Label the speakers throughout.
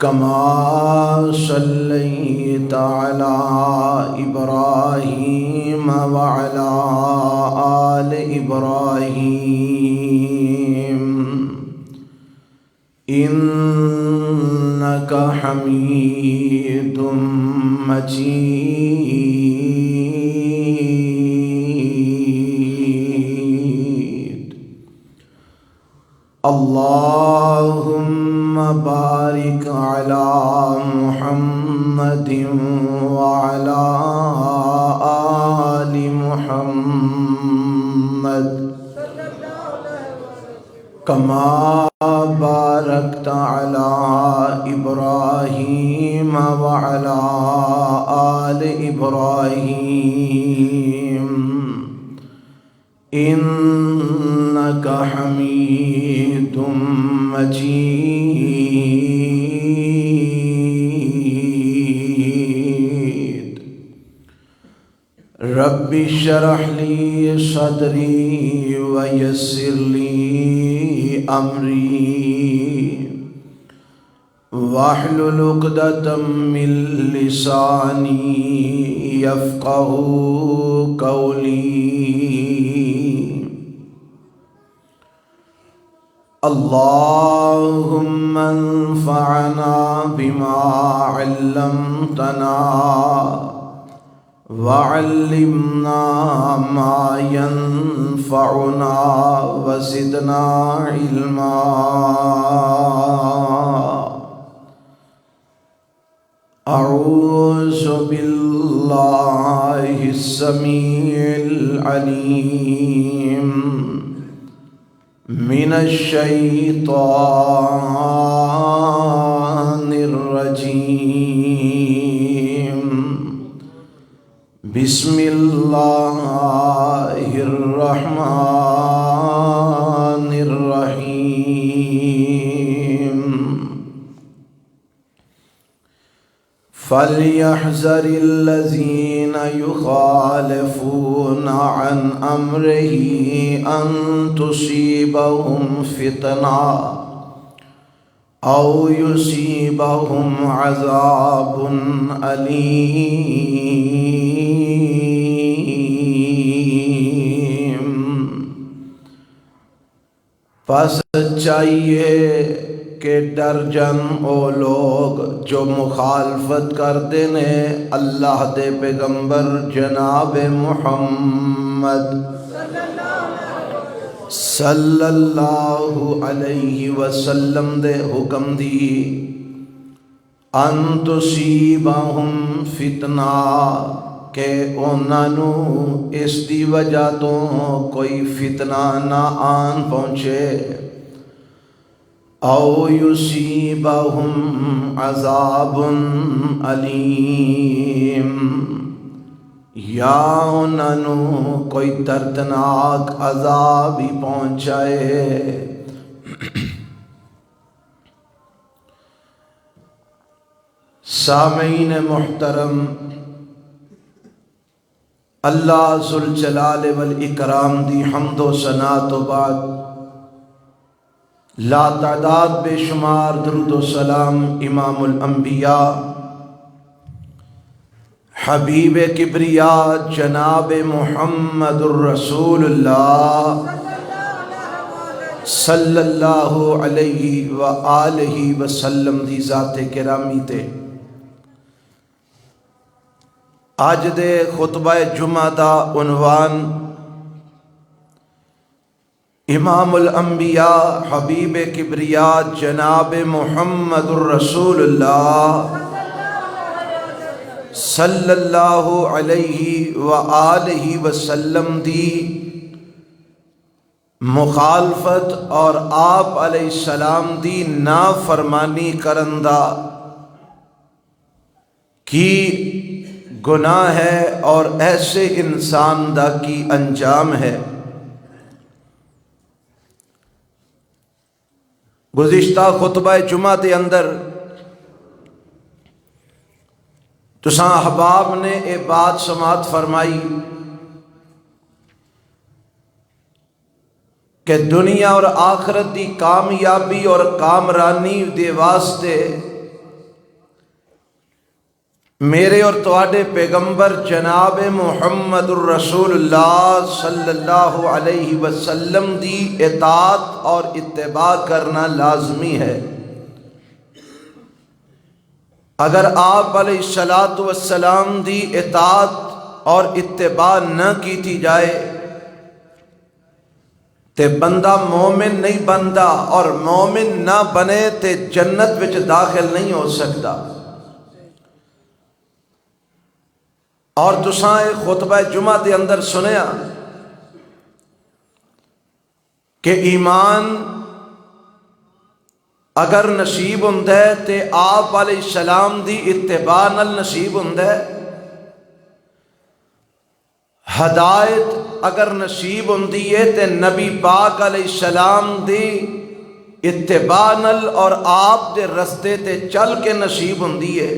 Speaker 1: كما صليت على إبراهيم وعلى آل إبراهيم إنك حميد مجيد. اللهم بارك على محمد وعلى آل محمد كما باركت على إبراهيم وعلى آل إبراهيم إنك حميد مجيد. رب اشرح لي صدري ويسر لي أمري واحلل عقدة من لساني يفقهوا قولي. اللهم انفعنا بما علمتنا وعلمنا ما ينفعنا وزدنا علما. أعوذ بالله السميع العليم من الشيطان الرجيم. بسم الله الرحمن الرحيم. فليحذر الذين يخالفون عن أمره أن تصيبهم فتنة أو يصيبهم عذاب أليم. پس چاہیے کہ ڈر جن او لوگ جو مخالفت کرتے نے اللہ دے پیغمبر جناب محمد صلی اللہ علیہ وسلم دے حکم دی. ان تصیبہم فتنہ کہ انہاں نو اس دی وجہ تو کوئی فتنہ نہ آن پہنچے. او یصیبہم عذاب علیم یا انہاں نو کوئی دردناک عذاب ہی پہنچائے. سامعین محترم، اللہ ذوالجلال والاکرام دی حمد و ثنا تو بعد لا تعداد بے شمار درود و سلام امام الانبیاء حبیب کبریا جناب محمد الرسول اللہ صلی اللہ علیہ وآلہ وسلم دی ذات کرامی تے. آج دے خطبہ جمعہ دا عنوان امام الانبیاء حبیب کبریا جناب محمد الرسول اللہ صلی اللہ علیہ وآلہ وسلم دی مخالفت اور آپ علیہ السلام دی نافرمانی کرندہ کی گناہ ہے اور ایسے انسان دا کی انجام ہے. گزشتہ خطبہ جمعہ دے اندر تساں احباب نے اے بات سماعت فرمائی کہ دنیا اور آخرت دی کامیابی اور کامرانی دے واسطے میرے اور تواڈے پیغمبر جناب محمد الرسول اللہ صلی اللہ علیہ وسلم دی اطاعت اور اتباع کرنا لازمی ہے۔ اگر آپ علیہ الصلوۃ والسلام دی اطاعت اور اتباع نہ کیتی جائے تے بندہ مومن نہیں بندا، اور مومن نہ بنے تے جنت وچ داخل نہیں ہو سکتا۔ اور تساں خطبہ جمعہ دے اندر سنیا کہ ایمان اگر نصیب ہوندا ہے تے آپ علیہ السلام دی اتباع نال نصیب ہوندا ہے، ہدایت اگر نصیب ہوندی ہے تے نبی پاک علیہ السلام دی اتباع نال اور آپ دے رستے تے چل کے نصیب ہوندی ہے۔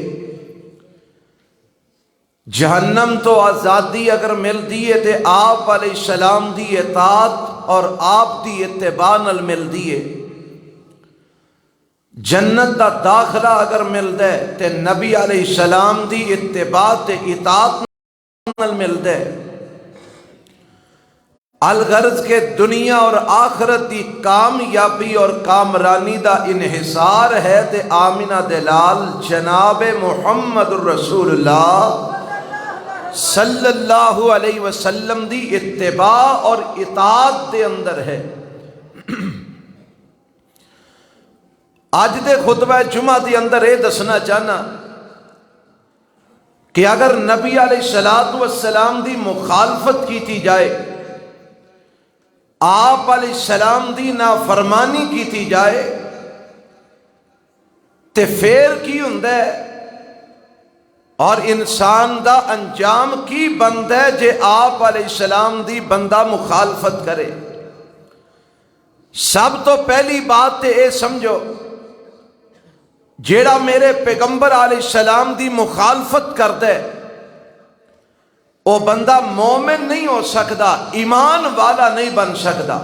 Speaker 1: جہنم تو آزادی اگر ملتی ہے تے آپ علیہ السلام دی اطاعت اور آپ دی اتباع نال ملتی ہے۔ جنت دا داخلہ اگر ملتا ہے تے نبی علیہ السلام دی اتباع تے اطاعت نال ملتا ہے۔ الغرض کے دنیا اور آخرت دی کامیابی اور کامرانی دا انحصار ہے تے آمینہ دلال جناب محمد الرسول اللہ صلی اللہ علیہ وسلم دی اتباع اور اطاعت دے اندر ہے۔ آج دے خطبہ جمعہ دے اندر یہ دسنا چاہنا کہ اگر نبی علیہ الصلوۃ والسلام دی مخالفت کیتی جائے، آپ علیہ السلام دی نافرمانی کیتی جائے تے پھر کی ہوندا ہے اور انسان دا انجام کی بندا ہے جے آپ علیہ السلام دی بندہ مخالفت کرے۔ سب تو پہلی بات تے اے سمجھو، جیڑا میرے پیغمبر علیہ السلام دی مخالفت کردا ہے وہ بندہ مومن نہیں ہو سکتا، ایمان والا نہیں بن سکتا،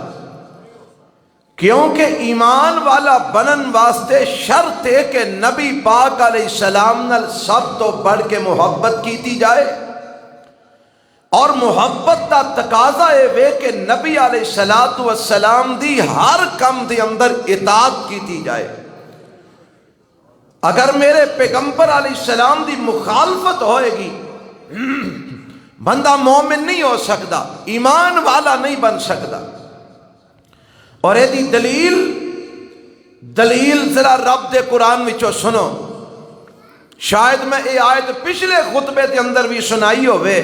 Speaker 1: کیونکہ ایمان والا بنن واسطے شرط ہے کہ نبی پاک علیہ السلام نال سب تو بڑھ کے محبت کیتی جائے، اور محبت دا تقاضا ہے کہ نبی علیہ الصلوۃ والسلام دی ہر کم دے اندر اطاعت کیتی جائے۔ اگر میرے پیغمبر علیہ السلام دی مخالفت ہوئے گی بندہ مومن نہیں ہو سکتا، ایمان والا نہیں بن سکتا۔ اور یہ دلیل ذرا رب دے قرآن وچوں سنو، شاید میں یہ آیت پچھلے خطبے دے اندر بھی سنائی ہوئے،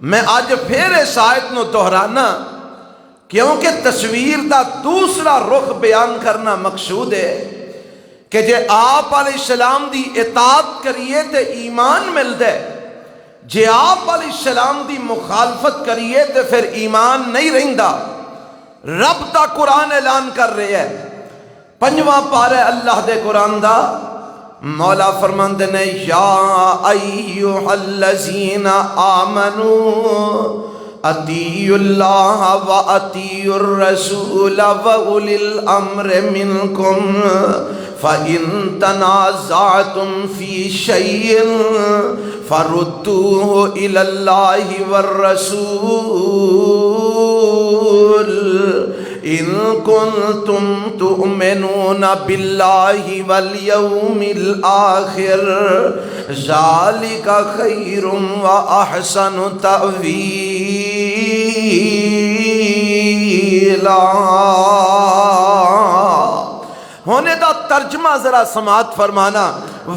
Speaker 1: میں آج پھر اس آیت نو دہرانا کیونکہ تصویر دا دوسرا رخ بیان کرنا مقصود ہے کہ جے آپ علیہ السلام دی اطاعت کریے تے ایمان ملتا ہے، جے آپ علیہ السلام دی مخالفت کریے تے پھر ایمان نہیں رہندا۔ رب دا قرآن اعلان کر رہے ہے، 5واں پارہ اللہ دے قرآن دا، مولا فرماندے نے یا ایھا الذین آمنوا اطیعوا اللہ و اطیعوا الرسول و اولی الامر منکم فَإِن تَنَازَعْتُمْ فِي شَيْءٍ فَرُدُّوهُ إِلَى اللَّهِ وَالرَّسُولِ إِن كُنتُمْ تُؤْمِنُونَ بِاللَّهِ وَالْيَوْمِ الْآخِرِ ذَلِكَ خَيْرٌ وَأَحْسَنُ تَأْوِيلًا۔ ہونے دا ترجمہ ذرا سماعت فرمانا،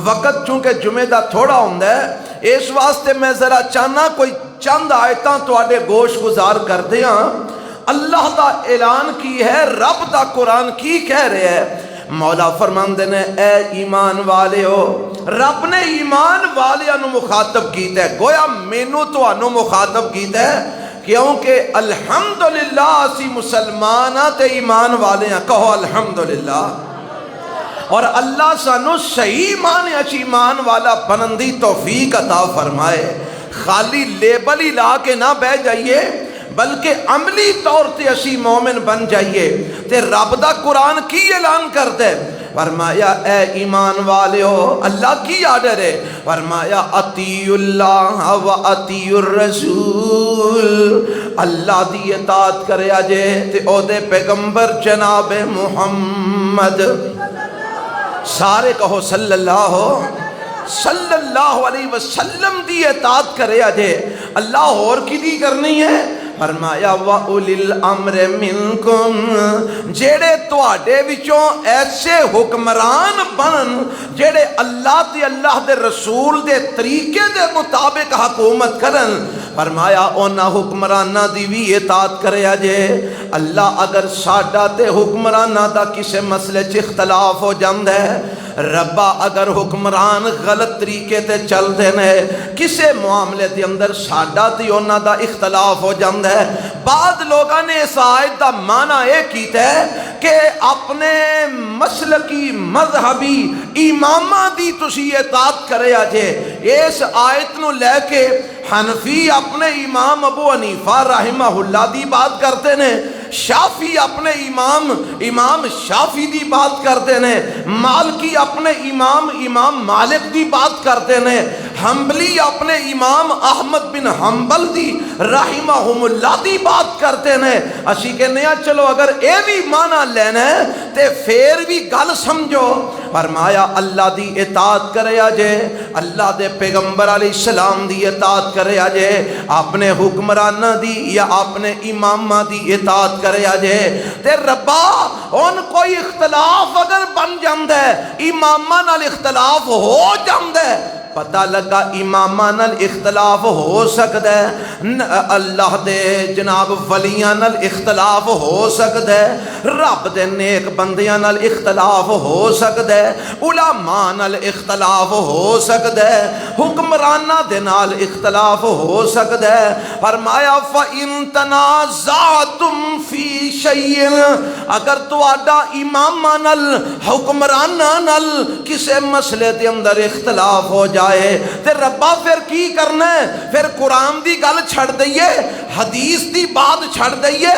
Speaker 1: وقت چونکہ جمعہ دا تھوڑا ہوندا ہے، اس واسطے میں ذرا چاہنا کوئی چند آیتاں تواڈے گوش گزار کر دیاں۔ اللہ دا اعلان کی ہے، رب دا قرآن کی کہہ رہے ہے، مولا فرماندے نے اے ایمان والے ہو، رب نے ایمان والیاں نو مخاطب کیتا ہے، گویا مینوں تانوں مخاطب کیتا ہے، کیونکہ الحمدللہ اسی مسلمان ہاں تے ایمان والے ہیں، کہو الحمدللہ۔ اور اللہ سانو صحیح معنی ایمان والا بنندی توفیق عطا فرمائے۔ خالی لیبل ہی لا کے نہ بہ جائیے بلکہ عملی طور تے اسی مومن بن جائیے تے رب دا قرآن کی اعلان کرتا ہے؟ فرمایا اے ایمان والیو، اللہ کی آرڈر ہے، فرمایا اطیعوا اللہ و اطیعوا الرسول، اللہ دی اطاعت کریا جے تے او دے پیغمبر جناب محمد، سارے کہو صلی اللہ علیہ وسلم دی اطاعت کریا جے۔ اللہ اور کی دی کرنی ہے؟ فرمایا وَأُولِي الْأَمْرِ مِنْكُمْ، جیڑے تواڈے وچوں ایسے حکمران بنن جیڑے اللہ تے اللہ دے رسول دے طریقے دے مطابق حکومت کرن، فرمایا اونا حکمرانہ دی بھی اطاعت کریا جے۔ اللہ اگر ساڈا تے حکمرانہ دا کسے مسئلے چ اختلاف ہو جاندا ہے، ربا اگر حکمران غلط طریقے تے چل دے نے، کسے معاملے دے اندر ساڈا تے اونا دا اختلاف ہو جاندا ہے، بعض لوگاں نے اس آیت دا معنی یہ کیتا ہے کہ اپنے مسلکی مذہبی امامہ دی تسی اطاعت کریا جے۔ اس آیت نو لے کے حنفی اپنے امام ابو حنیفہ رحمہ اللہ دی بات کرتے ہیں، شافی اپنے امام شافی دی بات کرتے ہیں، مالکی اپنے امام مالک دی بات کرتے ہیں، حنبلی اپنے امام احمد بن حنبل دی رحمہم اللہ دی بات کرتے ہیں۔ اسی کہنے ہیں چلو اگر اے بھی معنی لینا ہے تے پھر بھی گل سمجھو۔ فرمایا اللہ دی اطاعت کریا جے، اللہ دے پیغمبر علیہ السلام دی اطاعت کریا جے، اپنے حکمرانہ دی یا اپنے امامہ دی اطاعت کریا جے تے ربا ان کوئی اختلاف اگر بن جاندہ ہے، امامہ نال اختلاف ہو جاندہ ہے، پتہ لگا امامہ نال اختلاف ہو سکتا ہے، اللہ دے جناب ولیاں نال اختلاف ہو سکتا ہے، رب دے نیک بندیاں نال اختلاف ہو سکتا ہے، علماء نال اختلاف ہو سکتا ہے، حکمرانہ دے نال اختلاف ہو سکتا ہے۔ فرمایا فَإِن تَنَازَعْتُمْ فِي شَيْءٍ، اگر تواڈا امامہ نال حکمرانہ نال کسے مسئلے دے اندر اختلاف ہو جائے تے ربا پھر کی کرنا ہے؟ پھر قرآن دی گل چھڑ دئیے، حدیث دی بات چھڑ دئیے،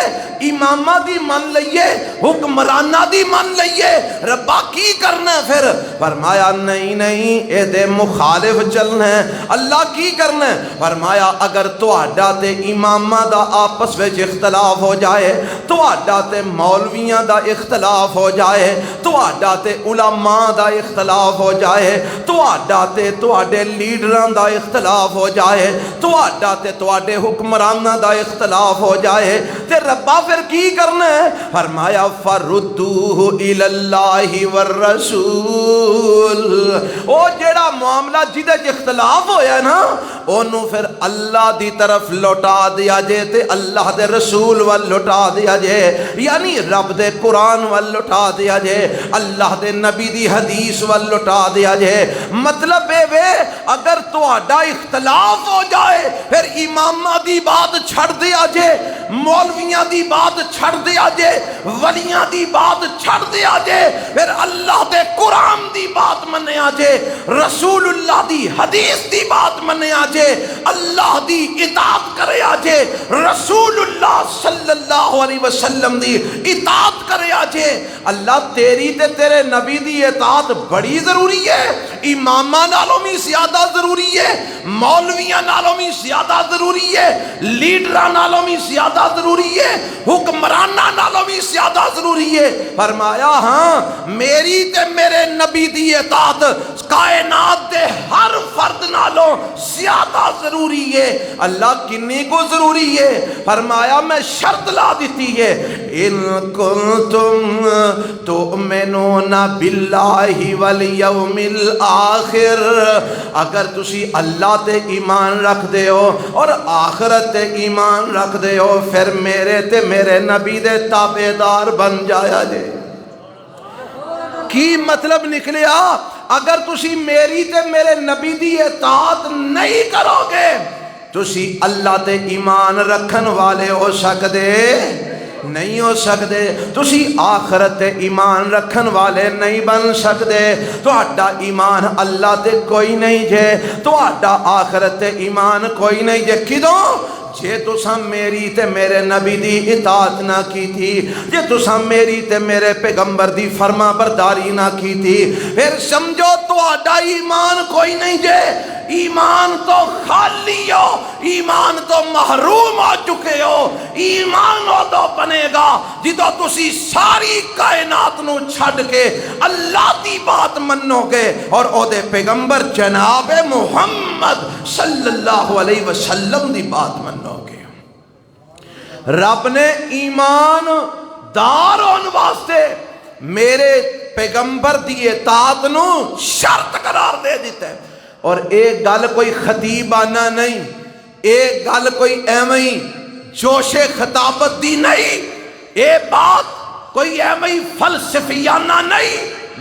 Speaker 1: امامہ دی من لئیے، حکمرانہ دی من لئیے، ربا کی کرنا ہے پھر؟ فرمایا نہیں اے دے مخالف چلنا ہے۔ اللہ کی کرنا ہے؟ فرمایا اگر تواڈا تے امامہ دا آپس وچ اختلاف ہو جائے، تواڈا تے مولویاں دا اختلاف ہو جائے، تواڈا تے علماء دا اختلاف ہو جائے، تواڈا تے تواڈے لیڈران دا اختلاف ہو جائے، تواڈا تے تواڈے حکمرانہ دا اختلاف ہو جائے تے ربا پھر کی کرنا ہے؟ فرمایا فَرُدُّوهُ إِلَى اللَّهِ وَالرَّسُولِ، او جیڑا معاملہ جدے اختلاف ہویا ہے نا، انہوں پھر اللہ دی طرف لوٹا دیا جے تے اللہ دے رسول وال لوٹا دیا جے، یعنی رب دے قرآن وال لوٹا دیا جے، اللہ دے نبی دی حدیث وال لوٹا دیا جے۔ مطلب اے وے اگر تواڈا اختلاف ہو جائے پھر امامہ دی بات چھڑ دیا جے، مولویاں دی بات چھڑ دیا جے، ولیاں دی بات چھڑ دیا جے، پھر اللہ دے قرآن دی بات منیا جے، رسول اللہ دی حدیث دی بات منیا جے، اللہ دی اطاعت کریا جے، رسول اللہ صلی اللہ علیہ وسلم دی اطاعت کریا جے۔ اللہ تیری تے تیرے نبی دی اطاعت بڑی ضروری ہے، امامہ نالوں بھی زیادہ ضروری ہے، مولویاں نالوں بھی زیادہ ضروری ہے، لیڈران نالوں بھی زیادہ ضروری ہے، حکمرانہ نالوں بھی زیادہ ضروری ہے۔ فرمایا ہاں میری تے میرے نبی دی اطاعت کائنات دے ہر فرد نالوں زیادہ ضروری ہے۔ اللہ کنی کو ضروری ہے؟ فرمایا میں شرط لا دیتی ہے، ان کنتم تؤمنون باللہ والیوم الآخر، اگر تسی اللہ تے ایمان رکھ دے ہو اور آخرت تے ایمان رکھ دے ہو پھر میرے تے میرے نبی دے تابعدار بن جایا جے۔ کی مطلب نکلیا؟ اگر تسی میری تے میرے نبی دی اطاعت نہیں کرو گے تسی اللہ تے ایمان رکھن والے ہو سکدے نہیں ہو سکتے، تسی آخرت تے ایمان رکھن والے نہیں بن سکتے، تہاڈا ایمان اللہ تے کوئی نہیں جے، تہاڈا آخرت تے ایمان کوئی نہیں جے۔ کدوں؟ جے تساں میری تے میرے نبی دی اطاعت نہ کی تھی، جے تساں میری تے میرے پیغمبر دی فرما برداری نہ کی تھی، پھر سمجھو تہاڈا ایمان کوئی نہیں جے، ایمان تو خالی ہو، ایمان تو محروم ہو چکے ہو۔ ایمان ادو بنے گا جدو تسی ساری کائنات نو چھڈ کے اللہ دی بات منو گے اور او دے پیغمبر جناب محمد صلی اللہ علیہ وسلم دی بات منو گے۔ رب نے ایمان دار ہون واسطے میرے پیغمبر دی اطاعت نو شرط قرار دے دیتا ہے، اور ایک گل کوئی خطیبانہ نہیں، ایک گل کوئی ایویں جوش خطابت دی نہیں، ایک بات کوئی ایویں فلسفیانہ نہیں۔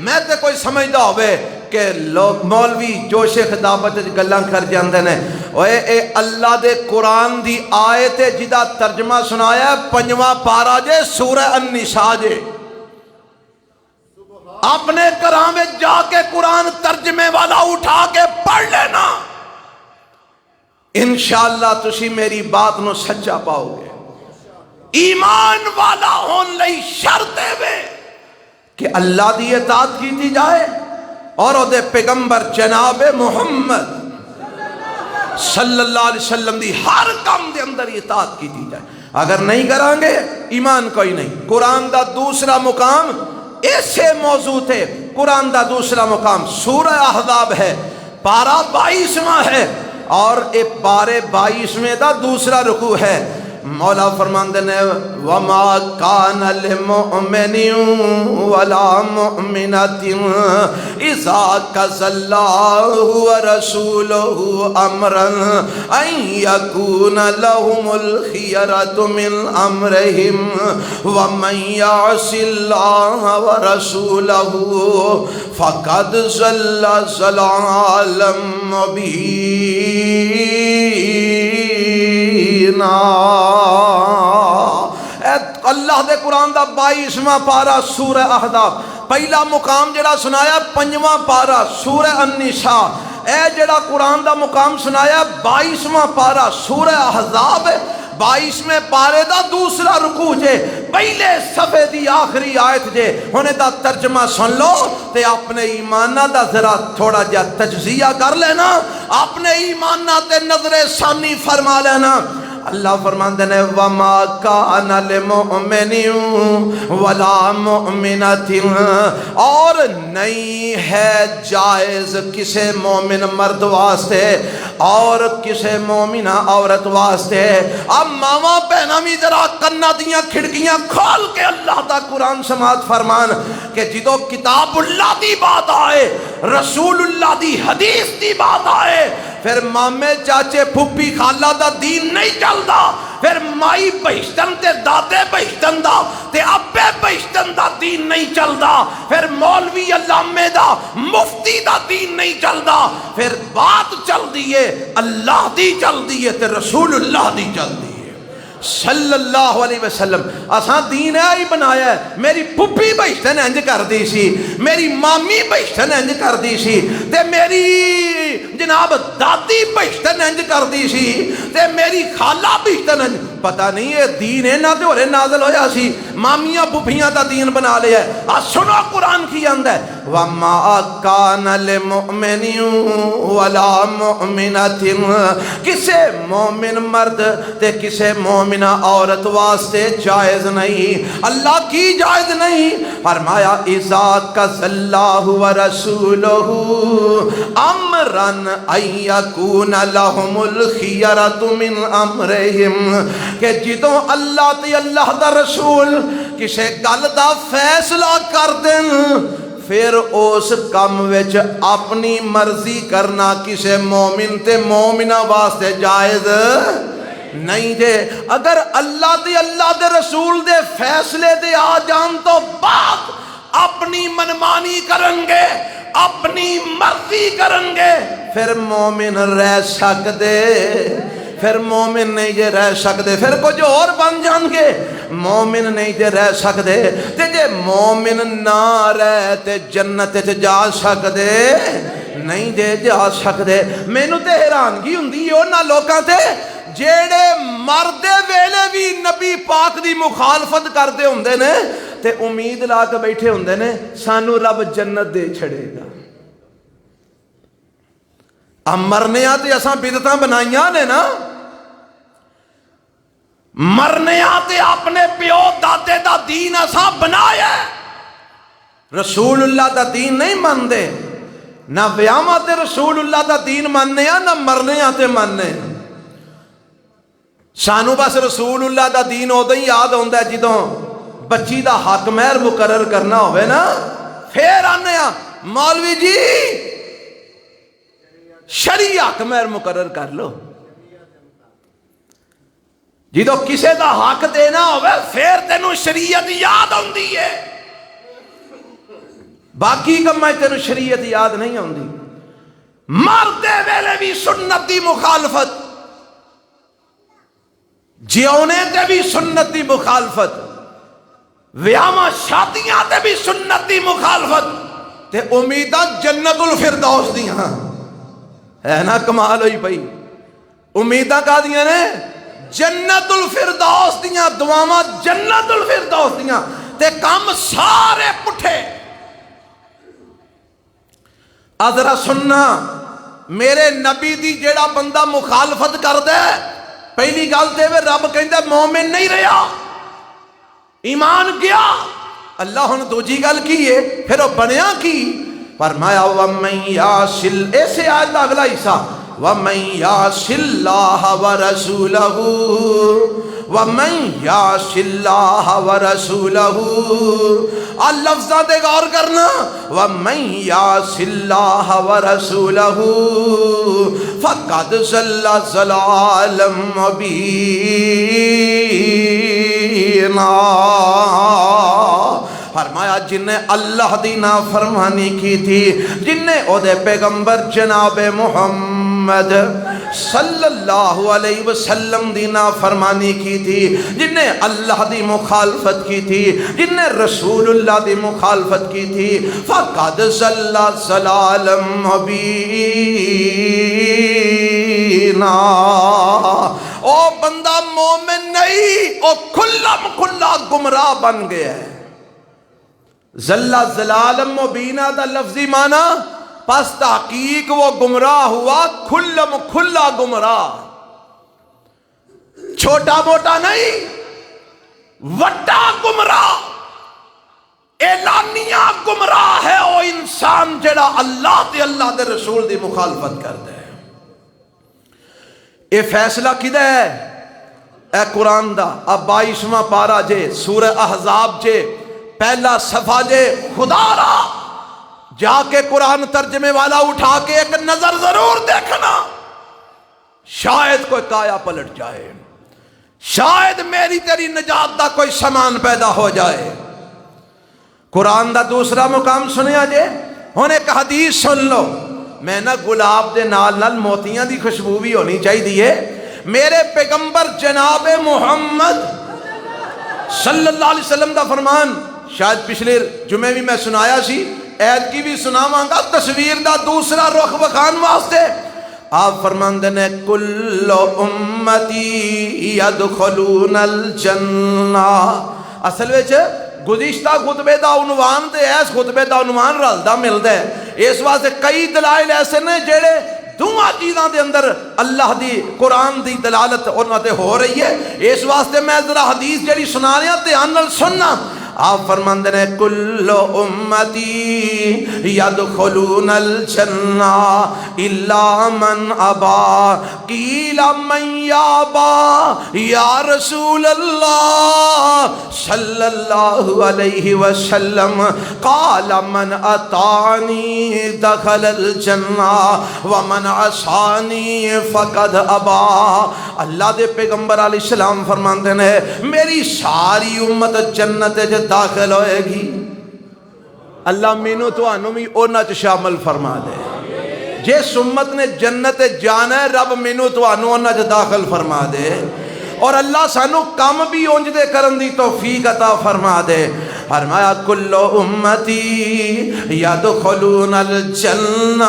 Speaker 1: میں تے کوئی سمجھدا ہوئے کہ لوگ مولوی جوش خطابت گلاں کر جاندے نے، اے اللہ دے قرآن دی آیت جدا ترجمہ سنایا 5واں پارہ جے سورہ النساء جے، اپنے گھراں میں جا کے قرآن ترجمے والا اٹھا کے پڑھ لینا، انشاءاللہ تسی میری بات نو سچا پاؤ گے۔ ایمان والا ہون لئی شرط ہے کہ اللہ دی اطاعت کیتی جائے اور او دے پیغمبر جناب محمد صلی اللہ علیہ وسلم دی ہر کام دے اندر اطاعت کیتی جائے۔ اگر نہیں کریں گے ایمان کوئی نہیں۔ قرآن دا دوسرا مقام ایسے موضوع تھے، قرآن دا دوسرا مقام سورہ احزاب ہے، پارہ 22واں ہے، اور ایک پارے 22ویں دا دوسرا رکوع ہے۔ مولا فرماندے نے وَمَا كَانَ لِمُؤْمِنٍ وَلَا مُؤْمِنَةٍ إِذَا قَضَى اللَّهُ وَرَسُولُهُ أَمْرًا أَن يَكُونَ لَهُمُ الْخِيَرَةُ مِنْ أَمْرِهِمْ وَمَنْ يَعْصِ اللَّهَ وَرَسُولَهُ فَقَدْ ضَلَّ ضَلَالًا مُبِينًا۔ اللہ دے قرآن دا 22واں پارہ سورہ احزاب، پہلا مقام جڑا سنایا 5واں پارہ سورہ النساء، اے جڑا قرآن دا مقام سنایا 22واں پارہ سورہ احزاب، 22ویں پارے دا دوسرا رکوع جے، پہلے صفحے دی آخری آیت جے۔ ہونے دا ترجمہ سن لو تے اپنے ایمانہ دا ذرا تھوڑا جا تجزیہ کر لینا، اپنے ایمانہ تے نظر ثانی فرما لینا۔ اللہ فرماندے نے وَمَا كَانَ لِمُؤْمِنٍ وَلَا مُؤْمِنَةٍ، اور نہیں ہے جائز کسے مومن مرد واسطے اور کسے مومنہ عورت واسطے۔ اب ماما بہنامی ذرا کنہ دیاں کھڑکیاں کھول کے اللہ دا قرآن سماعت فرمان کہ جدو کتاب اللہ دی بات آئے، رسول اللہ دی حدیث دی بات آئے، پھر مامے چاچے پھپھی خالہ دا دین نہیں چلدا، پھر مائی بہشتن تے دادے بہشتن دا تے ابے بہشتن دا دین نہیں چلدا، پھر مولوی علامے دا مفتی دا دین نہیں چلدا، پھر بات چل دیئے اللہ دی چل دیئے تے رسول اللہ دی چل دیئے صلی اللہ علیہ وسلم۔ اساں دین ہے ہی بنایا ہے۔ میری پھپھی بہشتن انج کر دی سی، میری مامی بہشتن انج کر دی سی، تے میری جناب دادی بہشتن انج کر دی سی، تے میری خالہ بہشتن انج، پتہ نہیں ہے دین ہے نہ تے ہورے نازل ہویا سی، مامیاں پھپھیاں دا دین بنا لیا ہے۔ سنو قرآن کی اندر وَمَا كَانَ لِمُؤْمِنٍ وَلَا مُؤْمِنَةٍ، کسے مومن مرد تے کسے مومنہ عورت واسطے جائز نہیں، اللہ کی جائز نہیں۔ فرمایا اِذَا قَضَى اللَّهُ وَرَسُولُهُ أَمْرًا أَن يَكُونَ لَهُمُ الْخِيَرَةُ مِنْ أَمْرِهِمْ، کہ جدوں اللہ تے اللہ دا رسول کسے گل دا فیصلہ کر دیں، پھر اس کام وچ اپنی مرضی کرنا کسے مومن تے مومنہ واسطے جائز نہیں دے۔ اگر اللہ تے اللہ دے رسول دے فیصلے دے آ جان تو بعد اپنی منمانی کرن گے، اپنی مرضی کرن گے، پھر مومن رہ سکدے، پھر مومن نہیں جے رہ سکدے، پھر کچھ اور بن جان گے، مومن نہیں جے رہ سکدے۔ تے جے مومن نہ رہ تے جنت جا سکدے نہیں جے جا سکدے۔ مینوں تے حیرانگی ہوندی ہے انہاں لوکاں تے جیڑے مردے ویلے بھی نبی پاک دی مخالفت کرتے ہوندے نے تے امید لا کے بیٹھے ہوندے نے سانو رب جنت دے چھڑے گا. مرنے تے اساں بدعتاں بنائیاں نے نا, مرنے تے اپنے پیو دادے دا دین اساں بنایا, رسول اللہ دا دین نہیں مندے, نہ ویاواں تے رسول اللہ دا دین مننے نہ مرنے تے مننے. سانو بس رسول اللہ دا دین ادو ہی یاد ہوندا ہے جدوں بچی دا حق مہر مقرر کرنا ہوئے نا, پھر آنے مولوی جی شرعی حق مہر مقرر کر لو. جدو کسے دا حق دینا ہوئے پھر تینوں شریعت یاد ہوندی ہے, باقی کمائیں تینوں شریعت یاد نہیں ہوندی. مردے ویلے بھی سنت دی مخالفت, جیونے تے بھی سنت دی مخالفت, ویاواں شادیاں تے بھی سنت دی مخالفت, تے امیدہ جنت الفردوس دیاں ہے نا. کمال ہوئی پئی, امیدہ کا دیاں نے جنت الفردوس دیاں, دعاواں جنت الفردوس دیاں, تے کام سارے پٹھے. ذرا سننا, میرے نبی دی جیڑا بندہ مخالفت کر دے پہلی گل تے رب کہندا مومن نہیں رہا, ایمان گیا. اللہ ہن دوجی گل کی ہے پھر وہ بنیا کی, فرمایا وَمَن يَعْصِ, ایسے آیت دا اگلا حصہ وَمَن يَعْصِ اللَّهَ وَرَسُولَهُ, وَمَن يَعْصِ اللَّهَ وَرَسُولَهُ. لفظاں دے غور کرنا, وَمَن يَعْصِ اللَّهَ وَرَسُولَهُ فَقَدْ ضَلَّ ضَلَالًا مُبِينًا. فرمایا جن نے اللہ دی نافرمانی کی تھی, جن نے او دے پیغمبر جناب محمد صلی اللہ علیہ وسلم دی نافرمانی کی تھی, جن نے اللہ دی مخالفت کی تھی, جن نے رسول اللہ دی مخالفت کی تھی, فَقَدْ ضَلَّ ضَلَالًا مُبِينًا. او بندہ مومن نہیں, او کھلا گمراہ بن گیا ہے. ذلہ ضلال مبینہ دا لفظی معنی, پس تحقیق وہ گمراہ ہوا کھلا گمراہ, چھوٹا موٹا نہیں, وڈا گمراہ, اعلانیہ گمراہ ہے وہ انسان جڑا اللہ تے اللہ دے رسول دی مخالفت کرتا ہے. یہ فیصلہ کدھر ہے؟ اے قرآن دا. اب 22واں پارہ جے, سورہ احزاب جے, پہلا صفحہ جے. خدا را جا کے قرآن ترجمے والا اٹھا کے ایک نظر ضرور دیکھنا, شاید کوئی کایا پلٹ جائے, شاید میری تیری نجات دا کوئی سامان پیدا ہو جائے. قرآن دا دوسرا مقام سنیا جے. ہن ایک حدیث سن لو, میں نہ گلاب دے نال نال موتیاں دی خوشبو بھی ہونی چاہیے. میرے پیغمبر جناب محمد صلی اللہ علیہ وسلم دا فرمان, شاید پچھلے جمعے بھی میں سنایا سی, عید کی بھی سناواں گا تصویر دا دوسرا رخ بخان واسطے. آپ فرماندے نے کل امتی یدخلون الجنہ. اصل وچ گزشتہ خطبے دا عنوان تے اس خطبے دا عنوان رلدا ملدا ہے. اس واسطے کئی دلائل ایسے نے جڑے دوہاں چیزاں دے اندر اللہ دی قرآن دی دلالت انہاں تے ہو رہی ہے. اس واسطے میں ذرا حدیث جڑی سنا رہا دھیان نال سننا. آپ فرماندے نے کل امتی یدخلون الجنہ الا من ابا قیل من یابا یا رسول اللہ صلی اللہ علیہ وسلم قال من اطاعنی دخل الجنہ ومن عصانی فقد ابا. اللہ دے پیغمبر علیہ السلام فرماندے نے میری ساری امت جنت داخل ہوئے گی. اللہ مینو تو انہوں بھی اونا چ شامل فرما دے. جس امت نے جنت جانا ہے رب مینو تو انہوں اونا چ داخل فرما دے. اور اللہ سانو کام بھی اونج دے کرن دی توفیق عطا فرما دے. فرمایا کل امتی یدخلون الجنہ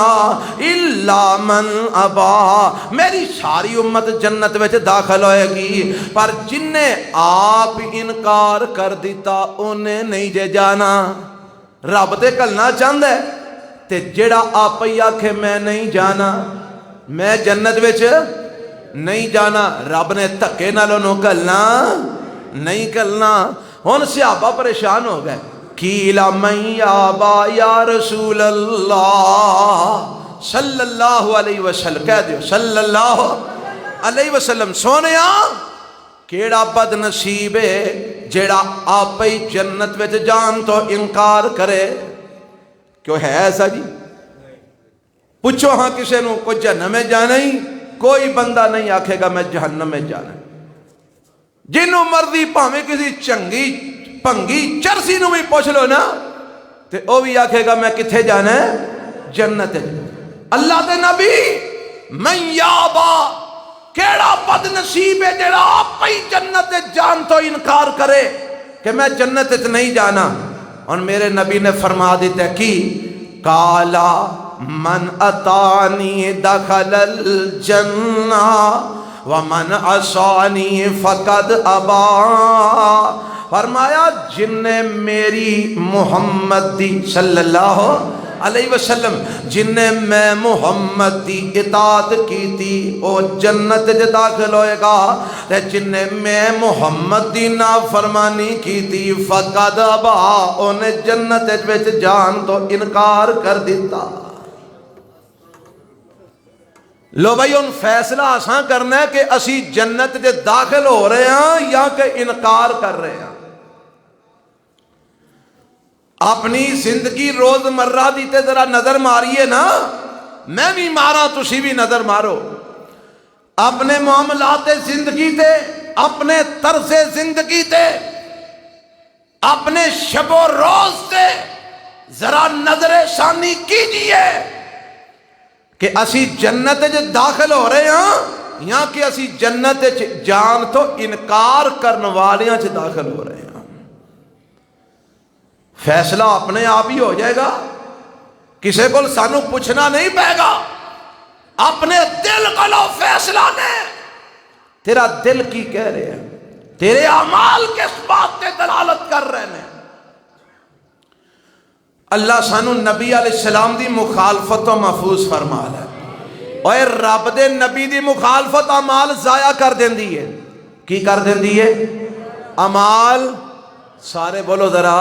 Speaker 1: الا من ابا، میری ساری امت جنت وچ داخل ہوئے گی، پر جن نے آپ انکار کر دیتا انہیں نہیں جے جانا۔ رب تے کلنا چاہتا ہے تے جڑا آپ ہی آکھے میں نہیں جانا، میں جنت وچ نہیں جانا، رب نے دھکے نال انہوں کلنا نہیں کلنا۔ ہن صحابہ پریشان ہو گئے، قیل من یابا یا رسول اللہ صلی اللہ علیہ وسلم، کہہ دیو صلی اللہ علیہ وسلم، سونیا کیڑا بد نصیب ہے جیڑا آپ ہی جنت وچ جان تو انکار کرے؟ کیوں ہے ایسا جی؟ پوچھو ہاں کسے نو کوئی جہنم میں جانا ہی، کوئی بندہ نہیں آکھے گا میں جہنم میں جانا۔ جنوں مرضی پاویں کسی چنگی پنگی چرسی نو بھی پوچھ لو نا تے او بھی آکھے گا میں کتھے جانا ہے؟ جنت ہے۔ اللہ دے نبی من یابا، کیڑا بد نصیب ہے جڑا آپ ہی جنت جان تو انکار کرے کہ میں جنت نہیں جانا۔ اور میرے نبی نے فرما دیتا ہے کہ کالا من اتانی دخل الجنہ ومن عصانی فقد ابا، فرمایا جن نے میری محمد دی صلی اللہ علیہ وسلم، جن نے میں محمد دی اطاعت کی تھی او جنت جے داخل ہوئے گا، تے جن نے میں محمد دی نافرمانی کی تھی فقد ابا، انہیں جنت وچ جان تو انکار کر دیتا۔ لو بھائی ان فیصلہ آسان کرنا ہے کہ اسی جنت جے داخل ہو رہے ہیں یا کہ انکار کر رہے ہیں۔ اپنی زندگی روز مرہ دیتے ذرا نظر ماریے نا، میں بھی مارا تسی بھی نظر مارو، اپنے معاملات زندگی تے، اپنے طرز زندگی تے، اپنے شب و روز تے ذرا نظر ثانی کیجئے کہ اسی جنت جے داخل ہو رہے ہیں یا کہ اسی جنت جان تو انکار کرنے والیاں چ داخل ہو رہے ہیں۔ فیصلہ اپنے آپ ہی ہو جائے گا، کسے کو سانو پوچھنا نہیں پائے گا، اپنے دل کو لو فیصلہ نے۔ تیرا دل کی کہہ رہے ہیں، تیرے اعمال کس بات تے دلالت کر رہے ہیں؟ اللہ سانو نبی علیہ السلام دی مخالفت و محفوظ فرما لے، اور رب دے نبی دی مخالفت اعمال ضائع کر دین دی ہے۔ کی کر دین دی ہے؟ اعمال سارے بولو ذرا،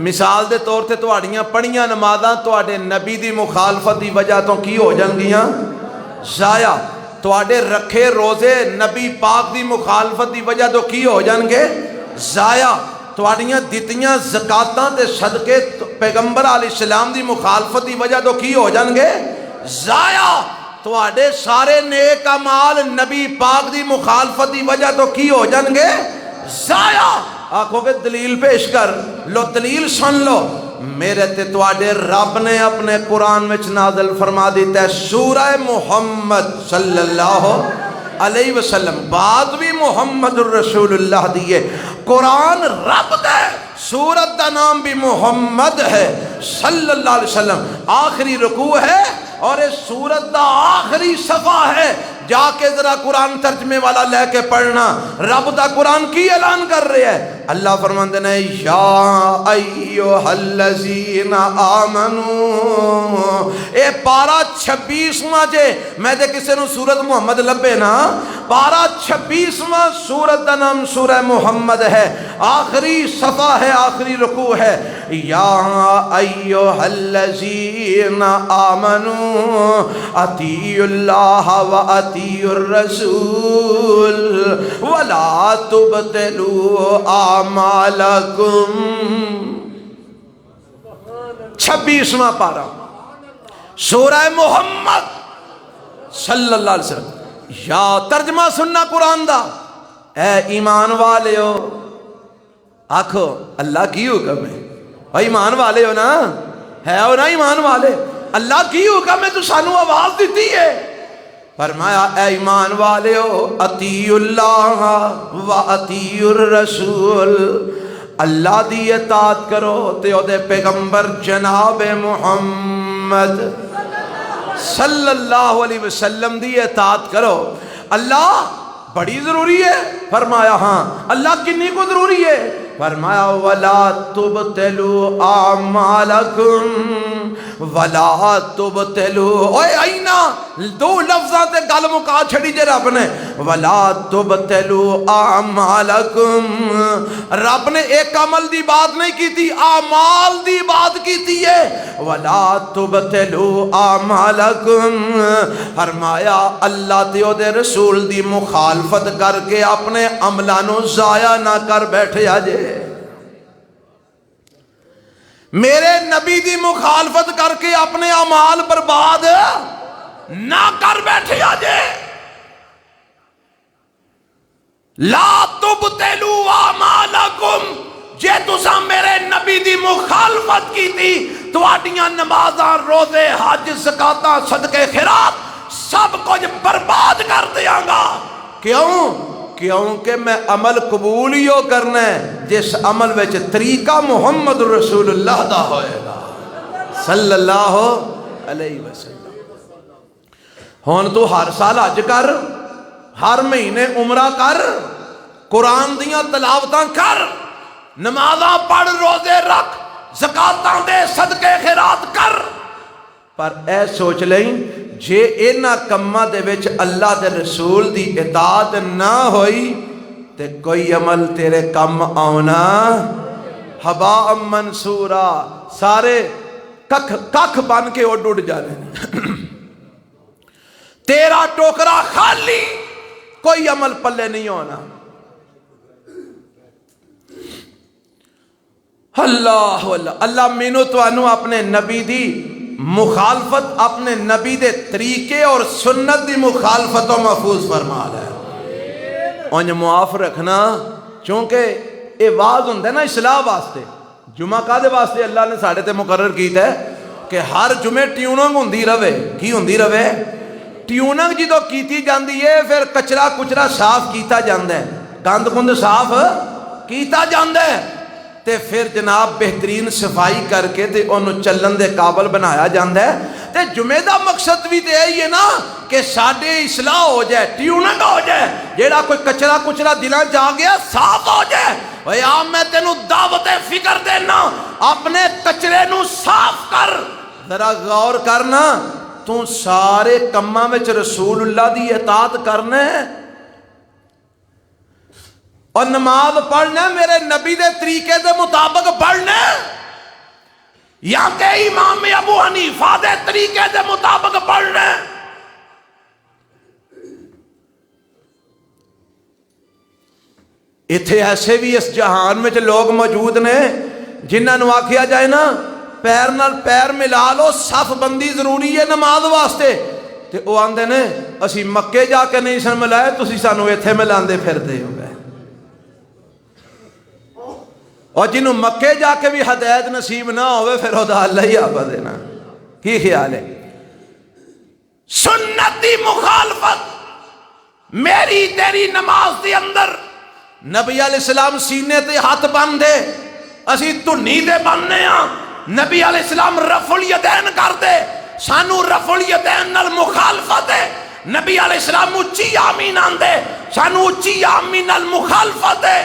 Speaker 1: مثال دے طور تے تواڈیاں پڑھیاں نمازاں تواڈے نبی دی مخالفت دی وجہ تو کی ہو جان گیاں؟ ضائع۔ تواڈے رکھے روزے نبی پاک دی مخالفت دی وجہ تو کی ہو جان گے؟ ضائع۔ تواڈیاں دتیاں زکاتاں تے صدقے پیغمبر علیہ السلام دی مخالفت دی وجہ تو کی ہو جان گے؟ ضائع۔ تواڈے سارے نیک اعمال نبی پاک دی مخالفت دی وجہ تو کی ہو جان گے؟ ضائع۔ آنکھوں کے دلیل پیش کر لو، دلیل سن لو، میرے تے تواڈے رب نے اپنے قرآن میں نازل فرما دیتا ہے سورہ محمد صلی اللہ علیہ وسلم، بعد بھی محمد الرسول اللہ دیئے، قرآن رب دے، سورت دا نام بھی محمد ہے صلی اللہ علیہ وسلم، آخری رکوع ہے اور اس سورت دا آخری صفحہ ہے، جا کے ذرا قرآن ترجمے والا لے کے پڑھنا، رب دا قرآن کی اعلان کر رہے ہیں۔ اللہ فرماندے نے یا ایوہ الذین آمنو، اے پارا 26واں جے، میں دے کسے نو سورت محمد لبے نا، پارا 26واں سورت دا نام سورہ محمد ہے، آخری صفحہ ہے، آخری رکوع ہے۔ یا ایوہ الذین آمنو اطیعوا اللہ و اطیعوا الرسول ولا تبطلوا اعمالکم۔ 26واں پارا سورہ محمد صلی اللہ علیہ وسلم۔ یا ترجمہ سننا قرآن دا، اے ایمان والے ہو، آکھو اللہ کی حکم ہے، ایمان والے ہو نا، ہے ہو نا ایمان والے، اللہ کی حکم ہے تو سانو آواز دیتی ہے، فرمایا اے ایمان والے ہو اطیعوا اللہ و اطیعوا الرسول، اللہ دی اطاعت کرو تے او دے پیغمبر جناب محمد صلی اللہ علیہ وسلم دی اطاعت کرو۔ اللہ بڑی ضروری ہے؟ فرمایا ہاں۔ اللہ کنی کو ضروری ہے؟ فرمایا وَلَا تُبْتِلُوا أَعْمَالَكُمْ وَلَا تُبْتِلُوا، اوے آئینہ دو لفظاں تے گل مکا چھڑی جے رب نے، وَلَا تُبْتِلُوا أَعْمَالَكُمْ، رب نے ایک عمل دی بات نہیں کی تھی، اعمال دی بات کی تھی ہے۔ وَلَا تُبْتِلُوا أَعْمَالَكُمْ، فرمایا اللہ تے او دے رسول دی مخالفت کر کے اپنے عملانوں ضائع نہ کر بیٹھے آجے، میرے نبی دی مخالفت کر کے اپنے اعمال برباد نہ کر بیٹھے آجے۔ لا تبتلوا اعمالکم، جے تساں میرے نبی دی مخالفت کی تھی تو آڈیاں نمازاں روزے حج زکاتاں صدقے خیرات سب کچھ برباد کر دیاں گا۔ کیوں؟ کیونکہ میں عمل قبول ہی ہو کرنا ہے جس عمل وچ طریقہ محمد رسول اللہ دا ہوئے گا صلی اللہ علیہ وسلم۔ ہون تو ہر سال حج کر، ہر مہینے عمرہ کر، قرآن دیاں تلاوتاں کر، نمازاں پڑھ، روزے رکھ، زکاتاں دے، صدقے خیرات کر، پر اے سوچ لیں جے اینا کمہ دے وچ اللہ دے رسول دی اطاعت نہ ہوئی تے کوئی عمل تیرے کم آونا ہباء منصورا، سارے ککھ بن کے اڈ اڈ جانے، تیرا ٹوکرا خالی، کوئی عمل پلے نہیں ہونا۔ اللہ اللہ مینو تو انو اپنے نبی دی مخالفت، اپنے نبی دے طریقے اور سنت دی مخالفت و محفوظ فرما ہے، انج معاف رکھنا، چونکہ اے واز ہوندہ ہے نا اصلاح واسطے۔ جمعہ کا دے واسطے اللہ نے ساڑھے تے مقرر کیتا ہے کہ ہر جمعے ٹیوننگ ہوندی روے، کی ہوندی روے؟ ٹیوننگ جدو کیتی جاندی ہے پھر کچرا کچرا صاف کیتا جاندہ ہے، گند گند صاف کیتا جاندہ ہے، تے پھر جناب بہترین صفائی کر کے تے انہوں چلن دے قابل بنایا جاندہ ہے۔ تے جمعہ دا مقصد بھی تے ہے یہ نا کہ ساڑھے اصلاح ہو جائے، ٹیوننگ ہو جائے، جیڑا کوئی کچرا کچرا دلان جا گیا صاف ہو جائے۔ ویا میں تینوں دعوت فکر دینا، اپنے کچرے نو صاف کر، ذرا غور کرنا، تو سارے کمہ میں رسول اللہ دی اطاعت کرنے اور نماز پڑھنا میرے نبی دے طریقے دے مطابق پڑھنا، یا کہ امام ابو حنیفہ دے طریقے دے مطابق پڑھنا۔ اتھے ایسے بھی اس جہان میں لوگ موجود نے جنہاں نو آکھیا جائے نا پیر نال پیر ملا لو، صف بندی ضروری ہے نماز واسطے، تے او آندے نے اسی مکے جا کے نہیں سن ملائے، تسی سانو ایتھے ملاندے پھر دے ہو گئے۔ اور جنہوں مکے جا کے بھی ہدایت نصیب نہ ہوئے پھر وہ دا اللہ ہی آبا دینا، کی خیال ہے؟ سنتی مخالفت میری تیری نماز دی اندر نبی علیہ السلام سینے تے ہاتھ باندھے، اسی تنی دے بننے ہاں، نبی علیہ السلام رفع الیدین کر دے، سانو رفع الیدین نال مخالفت ہے، نبی علیہ السلام اچھی آمین آندے، سانو اچھی آمین نال مخالفت ہے۔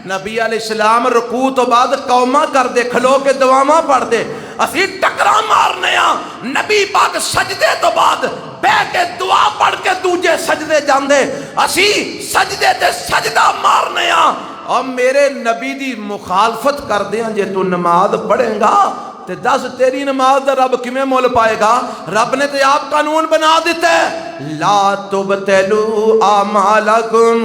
Speaker 1: نبی علیہ السلام رکوع تو بعد قومہ کر دے، کھلو کے دعاواں پڑھ دے، اسی ٹکرا مارنے ہاں، نبی پاک سجدے تو بعد بے کے دعا پڑھ کے دوجے سجدے جاندے، اسی سجدے تے سجدہ مارنے ہاں، اور میرے نبی دی مخالفت کر دیں جے تو نماز پڑھیں گا تے دس تیری نماز دا رب کمیں مول پائے گا؟ رب نے تے آپ قانون بنا دیتا ہے، لا تبتلوا اعمالکم،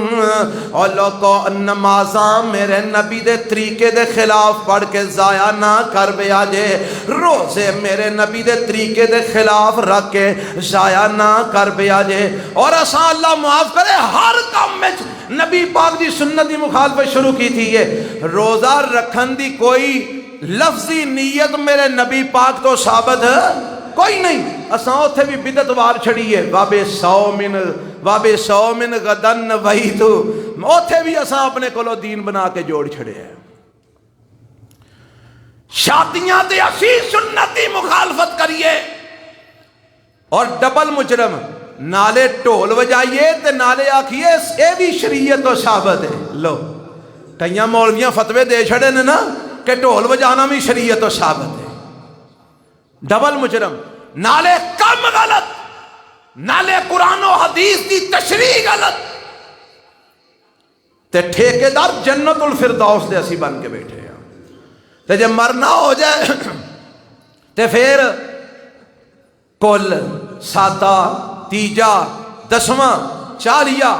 Speaker 1: اور لوگو نمازاں میرے نبی دے طریقے دے خلاف پڑھ کے ضائع نہ کر بیا جے، روزے میرے نبی دے طریقے دے خلاف رکھ کے ضائع نہ کر بیا جے، اور اساں اللہ معاف کرے ہر کام میں نبی پاک دی سنت دی مخالفت شروع کی تھی ہے۔ روزہ رکھن دی کوئی لفظی نیت میرے نبی پاک تو ثابت ہے کوئی نہیں، اساں اتھے بھی بدعت وار چھڑی ہے، وابے سومن غدن وحیدو، اتھے بھی اساں اپنے کولو دین بنا کے جوڑ چھڑے ہیں۔ شادیاں دے اسی سنت دی مخالفت کریے اور ڈبل مجرم نالے ٹول وجائیے تے نالے آکھیے اے بھی شریعت و ثابت ہے. لو کئیاں مولویاں فتوے دے چھڑے نے نا کہ ٹول وجانا بھی شریعت و ثابت ہے. ڈبل مجرم نالے کم غلط نالے قرآن و حدیث دی تشریح غلط تے ٹھیکیدار جنت الفردوس دے اسی بن کے بیٹھے ہیں. تے جب مرنا ہو جائے تے پھر کل ساتا تیجا دسواں چالیہ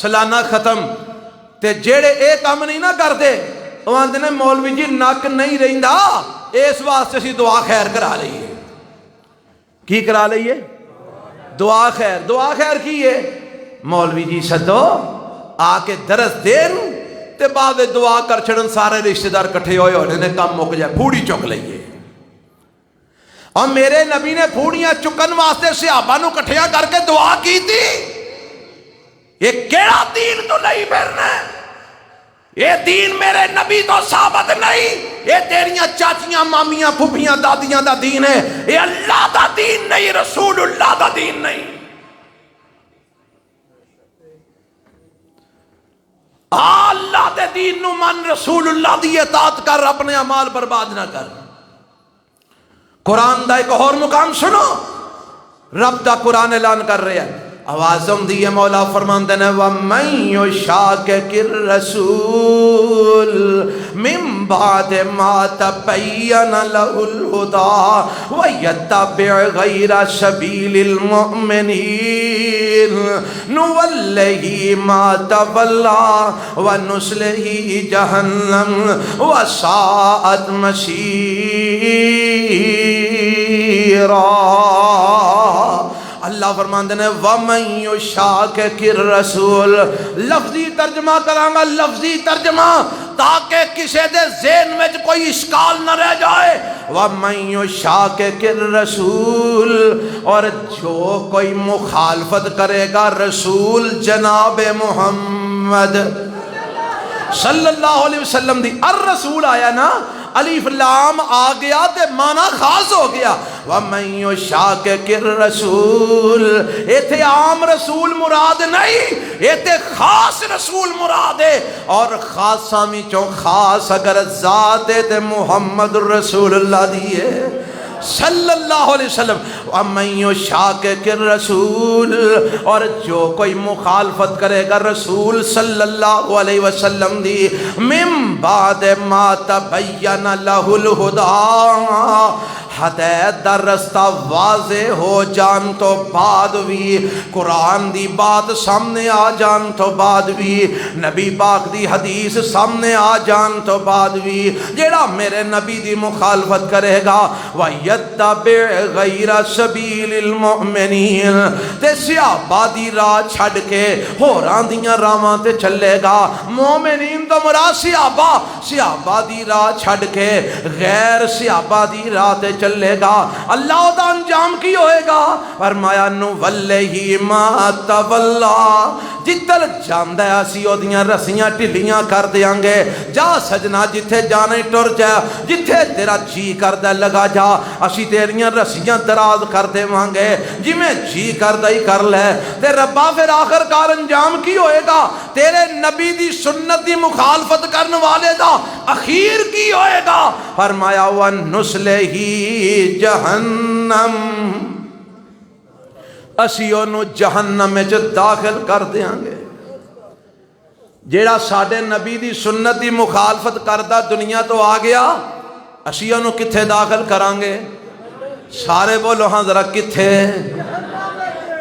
Speaker 1: سالانہ ختم تے جیڑے اے کام نہیں نہ کرتے وہ آندے نے مولوی جی نک نہیں رہندا اس واسطے اسی دعا خیر کرا لئیے. کی کرا لئیے؟ دعا خیر. دعا خیر کی ہے؟ مولوی جی سدو آ کے درس دین تے بعد دعا کر چھڑن سارے رشتہ دار کٹھے ہوئے اور انہیں کام مک جائے پھوڑی چک لئیے. اور میرے نبی نے پھوڑیاں چکن واسطے صحابہ نو کٹھیاں کر کے دعا کی تھی. یہ کیڑا دین تو نہیں پھرنا ہے؟ یہ دین میرے نبی تو ثابت نہیں. یہ تیریاں چاچیاں مامیاں پھوپھیاں دادیاں دا دین ہے. یہ اللہ دا دین نہیں رسول اللہ دا دین نہیں. اللہ دے دین نو من رسول اللہ دی اطاعت کر اپنے اعمال برباد نہ کر. قرآن دا ایک اور مقام سنو رب دا قرآن اعلان کر رہے ہیں آوازم دیئے مولا فرماندے نے وَمَن يُشَاقِقِ الرَّسُولِ مِن بَعْدِ مَا تَبَيَّنَ لَهُ الْهُدَى وَيَتَّبِعْ غَيْرَ سَبِيلِ الْمُؤْمِنِينَ نُوَلِّهِ مَا تَوَلَّى وَنُصْلِهِ جَهَنَّمَ وَسَاءَتْ مَصِيرًا. اللہ فرماندے نے وَمَن يُشَاقِقِ الرَّسُولِ لفظی ترجمہ کرانگا لفظی ترجمہ تاکہ کسی دے ذہن میں کوئی اشکال نہ رہ جائے. وَمَن يُشَاقِقِ الرَّسُولِ اور جو کوئی مخالفت کرے گا رسول جناب محمد صلی اللہ علیہ وسلم دی. الرسول آیا نا الف لام آ گیا تے معنی خاص ہو گیا. وَمَن يُشَاقِقِ الرَّسُولِ ایتھے عام رسول مراد نہیں ایتھے خاص رسول مراد ہے. اور خاص سامی چون خاص اگر ذات ہے تے محمد رسول اللہ دیئے صلی اللہ علیہ وسلم. وَمَن يُشَاقِقِ الرَّسُولِ اور جو کوئی مخالفت کرے گا رسول صلی اللہ علیہ وسلم دی مِن بَعْدِ مَا تَبَيَّنَ لَهُ الْهُدَى ہدایت دا رستہ واضح ہو جان تو بعد بھی قرآن دی بات سامنے آ جان تو بعد بھی نبی پاک دی حدیث سامنے آ جان تو بعد بھی جیڑا میرے نبی دی مخالفت کرے گا وَيَتَّبِعْ غَيْرَ سَبِيلِ الْمُؤْمِنِينَ تے صحابہ دی راہ چھڑ کے ہوراں دیاں راواں تے چلے گا. مومنین تو مراد صحابہ دی راہ چھڑ کے غیر صحابہ دی راہ تے چلے گا. اللہ دا انجام کی ہوئے گا؟ فرمایا نُوَلِّهِ مَا تَوَلَّى جتل جاندہ ہے اسی او دیاں رسیاں ٹھلیاں کر دیاں گے. جا سجنا جتھے جانے ٹر جا جتھے تیرا جی کردہ لگا جا اسی تیریاں رسیاں دراز کر دے مانگے جی میں جی کردہ ہی کر لے. تے ربا پھر آخر کار انجام کی ہوئے گا؟ تیرے نبی دی سنت دی مخالفت کرنے والے دا اخیر کی ہوئے گا؟ فرمایا وَنُصْلِهِ جہنم اسی انہوں جہنم میں داخل کر دیاں گے. جیڑا ساڑھے نبی دی سنت دی مخالفت کردہ دنیا تو آ گیا اسی انہوں کتھے داخل کرانگے؟ سارے بولو ہاں ذرا کتھے؟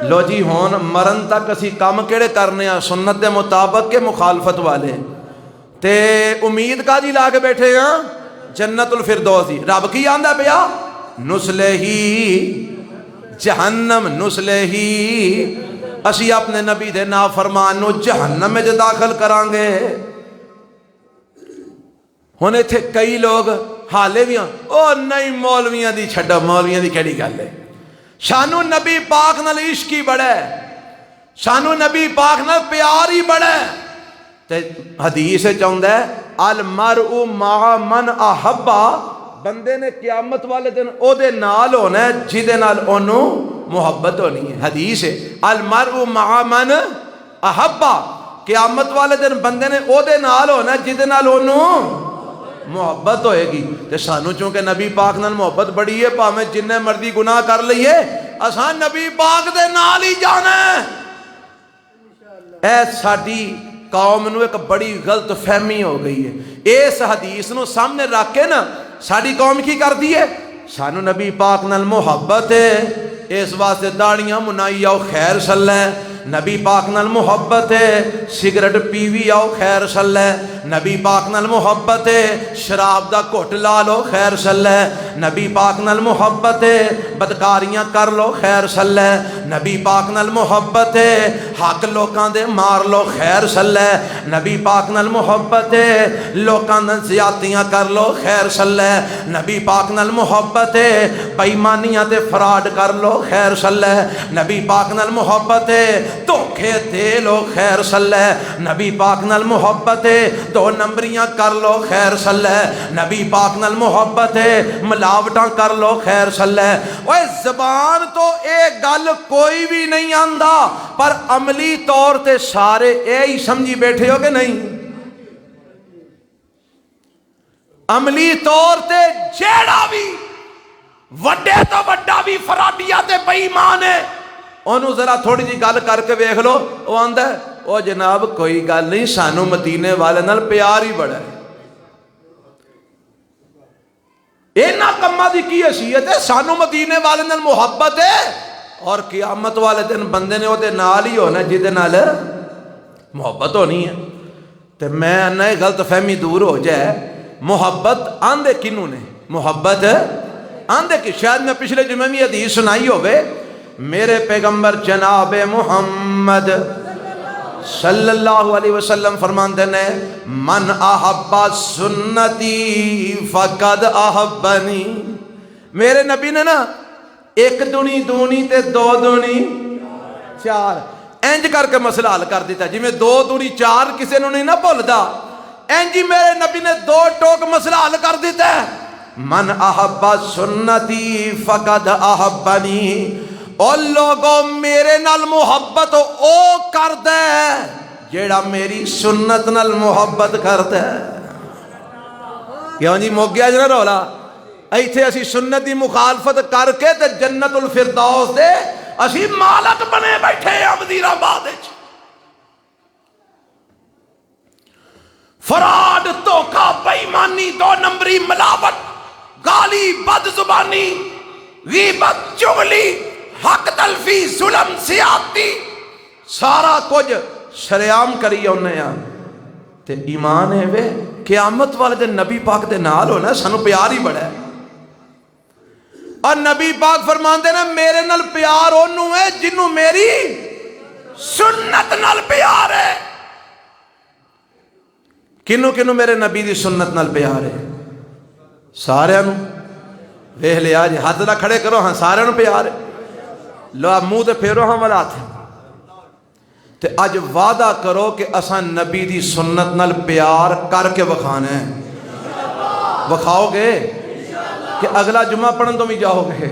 Speaker 1: لو جی ہون مرن تک اسی کام کیڑے کرنے ہیں سنت دے مطابق کے مخالفت والے تے امید کا جی لا کے بیٹھے ہیں جنت الفردوس دی. رب کی آندہ پیا نُصْلِهِ جہنم نُصْلِهِ اسی اپنے نبی دے نافرمان نو جہنم میں داخل کرانگے. ہونے تھے کئی لوگ حالے بھی ہیں او نہیں مولویاں دی چھڑا مولویاں دی کیڑی گل ہے. شانو نبی پاک نال عشقی بڑا ہے شانو نبی پاک نال پیار ہی بڑا ہے. تے حدیث چاہندہ ہے المرء مع من احبا بندے نے قیامت والے دن او دے نال ہونا ہے جدے نال اونوں محبت ہونی ہے. حدیث ہے المرء مع من احبا, قیامت والے دن بندے نے او دے نال ہونا ہے جدے نال اونوں محبت ہوئے گی. تے سانو چونکہ نبی پاک نال محبت بڑی ہے, پاویں جننے مرضی گناہ کر لئیے اساں نبی پاک دے نال ہی جانا ہے. اے ساڈی قوم نو ایک بڑی غلط فہمی ہو گئی ہے. اس حدیث نو سامنے رکھ کے نا ساڈی قوم کی کر دی ہے, سانو نبی پاک نال محبت ہے اس واسطے داڑیاں منائی آؤ خیر صلی, نبی پاک نال محبت ہے سگریٹ پیوی آؤ خیر صلی, نبی پاک نال محبت ہے شراب دا گھٹ لا لو خیر صلی, نبی پاک نال محبت ہے بدکاریاں کر لو خیر صلی, نبی پاک نال محبت ہے حق لوکاں دے مار لو خیر صلی, نبی پاک نال محبت ہے لوکاں دے زیادتیاں کر لو خیر صلی, نبی پاک نال محبت ہے بے ایمانیاں تے فراڈ کر لو خیر صلی, نبی پاک نال محبت ہے دھوکے دے لو خیر صلی, نبی پاک نال محبت ہے دو نمبریاں کر لو خیر صلی, نبی پاک نال محبت ہے ملاوٹاں کر لو خیر صلی. اوے زبان تو ایک گل کوئی بھی نہیں آندا پر عملی طور تے سارے اے ہی سمجھی بیٹھے ہو کہ نہیں؟ عملی طور تے جیڑا بھی وڈے تو وڈا بھی فراڈیا تے بے ایمان ہے انہوں ذرا تھوڑی جی گل کر کے ویکھ لو, وہ آندا ہے او جناب کوئی گل نہیں سانو مدینے والے نال پیار ہی بڑا ہے. اینا کما دی کی حیثیت ہے, سانو مدینے والے نال محبت ہے اور قیامت والے دن بندے نے او دے نال ہی ہونا جدے نال محبت ہونی ہے. تے میں انہاں غلط فہمی دور ہو جائے. محبت آندے کنوں نے, محبت آندے کی شاید میں پچھلے جمعے میں حدیث سنائی ہوئے, میرے پیغمبر جناب محمد صلی اللہ علیہ وسلم فرماندے نے من احب سنتی فقد احبنی. میرے نبی نے نا ایک دونی دونی تے دو دونی چار انج کر کے مسئلہ حل کر دیتا, جی میں دو دونی چار کسے نو نہیں نہ بھولدا, انجی میرے نبی نے دو ٹوک مسئلہ حل کر دیتا ہے. من احب سنتی فقد احبنی, اور لوگوں میرے نال محبت او کر دے جیڑا میری سنت نال محبت کر دے. کیوں جی مک گیا جنا رولا, ایتھے اسی سنت دی مخالفت کر کے تے جنت الفردوس دے اسی مالک بنے بیٹھے ہیں وزیر آباد وچ. فراڈ دھوکا بے ایمانی دو نمبری ملاوٹ گالی بد زبانی غیبت چغلی حق تلفی ظلم سیاتی سارا کچھ شریعام کری ہونے ہیں. تے ایمان ہے وے قیامت والے دن نبی پاک دے نال ہونا سانو پیار ہی بڑا ہے. اور نبی پاک فرماندے نے میرے نال پیار انہوں ہے جنہوں میری سنت نال پیار ہے. کنوں کنوں میرے نبی دی سنت نال پیار ہے؟ سارے نو ویکھ لیا جی, ہاتھ نہ کھڑے کرو ہاں سارے نو پیار ہے. لو منہ تے پھیرو ہاں والا ہاتھ تے اج وعدہ کرو کہ اساں نبی دی سنت نال پیار کر کے وکھانا ہے. وکھاؤ گے کہ اگلا جمعہ پڑھن تو بھی جاؤ گے؟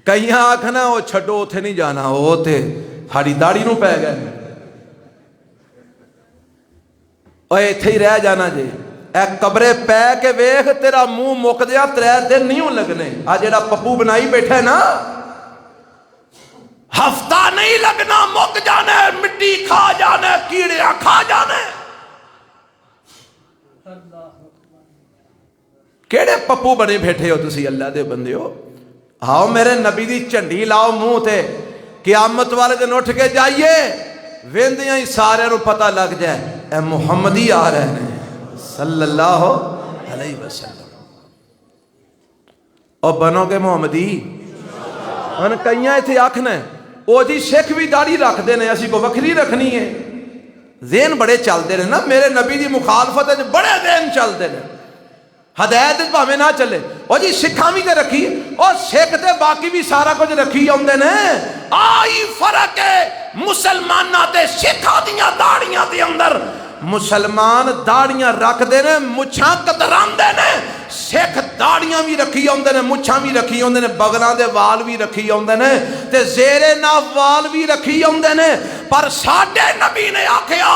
Speaker 1: کئی آکھنا وہ چھڈو اتھے نہیں جانا, وہ تے ہاڑی داڑھی نو پے گئے اور ایتھے ہی رہ جانا جی. اے قبرے پے کے ویکھ تیرا منہ مک دیا 3 دن نہیں لگنے. آ جیڑا پپو بنائی بیٹھا ہے نا ہفتہ نہیں لگنا مک جانے, مٹی کھا جانے, کیڑیاں کھا جانے. کیڑے پپو بنے بیٹھے ہو تسی اللہ دے بندے ہو؟ آؤ میرے نبی دی جھنڈی لاؤ منہ تے, قیامت والے دن اٹھ کے جائیے ویندیاں ہی سارے نو پتہ لگ جائے اے محمدی آ رہے ہیں صلی اللہ علیہ وسلم. اور بنو گے محمدی. ان کئیاں ایتھے آکھنا ہے او جی سکھ بھی داڑھی رکھ دے نے, اسی کو وکھری رکھنی ہے. ذہن بڑے چل دے رہے نا میرے نبی دی مخالفت ہے, بڑے ذہن چل دے رہے. ہدایت بھاویں نہ چلے او جی سکھاں بھی تے رکھی, او سکھ تے باقی بھی سارا کچھ رکھی آندے نے. آئی فرق ہے مسلماناں تے سکھاں دیاں داڑیاں دے اندر. مسلمان داڑیاں رکھ دے نے مچھاں کتران دے نے سکھ داڑیاں بھی رکھی ہوندے نے مچھاں بھی رکھی ہوندے نے بغلاں دے وال بھی رکھی ہوندے نے تے زیرے ناف وال بھی رکھی ہوندے نے پر ساڈے نبی نے آکھیا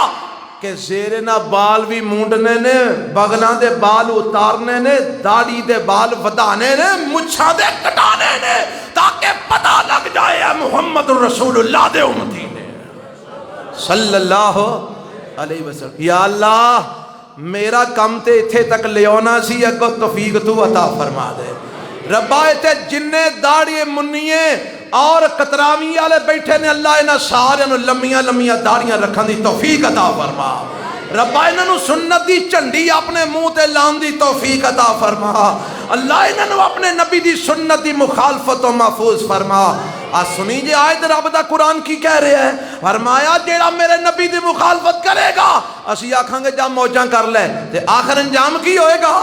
Speaker 1: کہ زیرے نا بال بھی مونڈنے نے بغلاں دے بال اتارنے نے داڑی دے بال ودانے نے مچھاں دے کٹانے نے تاکہ پتہ لگ جائے محمد رسول اللہ دے امتی نے صلی اللہ علیہ وسلم. یا اللہ میرا کم تے اتھے تک لیونا سی اگو توفیق تو عطا فرما دے ربا اتھے جننے داڑی منیے اور کترامی والے بیٹھے نے اللہ انہاں سارے نو لمیاں لمیاں داڑیاں رکھن دی توفیق عطا فرما ربا انہاں نو سنت دی جھنڈی اپنے منہ تے لان دی توفیق عطا فرما اللہ انہاں نو اپنے نبی دی سنت دی مخالفت و محفوظ فرما. سنی جی آیت رب دا قرآن کی کہہ رہے ہیں فرمایا جیڑا میرے نبی دی مخالفت کرے گا اسی آکھاں گے جا موجاں کر لے تے آخر انجام کی ہوئے گا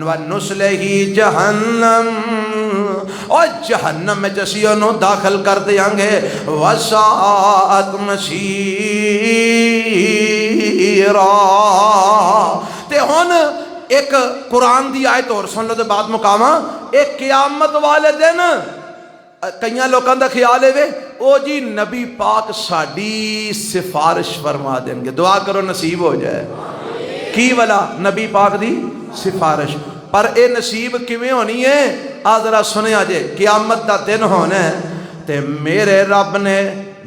Speaker 1: وَنُسْلِهِ جہنم اور جہنم میں جسی انہوں داخل کر دیاں گے وَسَاءَتْ مَصِيرًا. تے ہون ایک قرآن دی آیت اور سن لو دے بعد مقامہ ایک قیامت والے دن کئیاں لوگوں دا خیال ہے او جی نبی پاک ساڈی سفارش فرما دیں گے دعا کرو نصیب ہو جائے کی والا نبی پاک دی سفارش پر اے نصیب کیویں ہونی ہے ذرا سنیا جے قیامت دا دن ہونا ہے تے میرے رب نے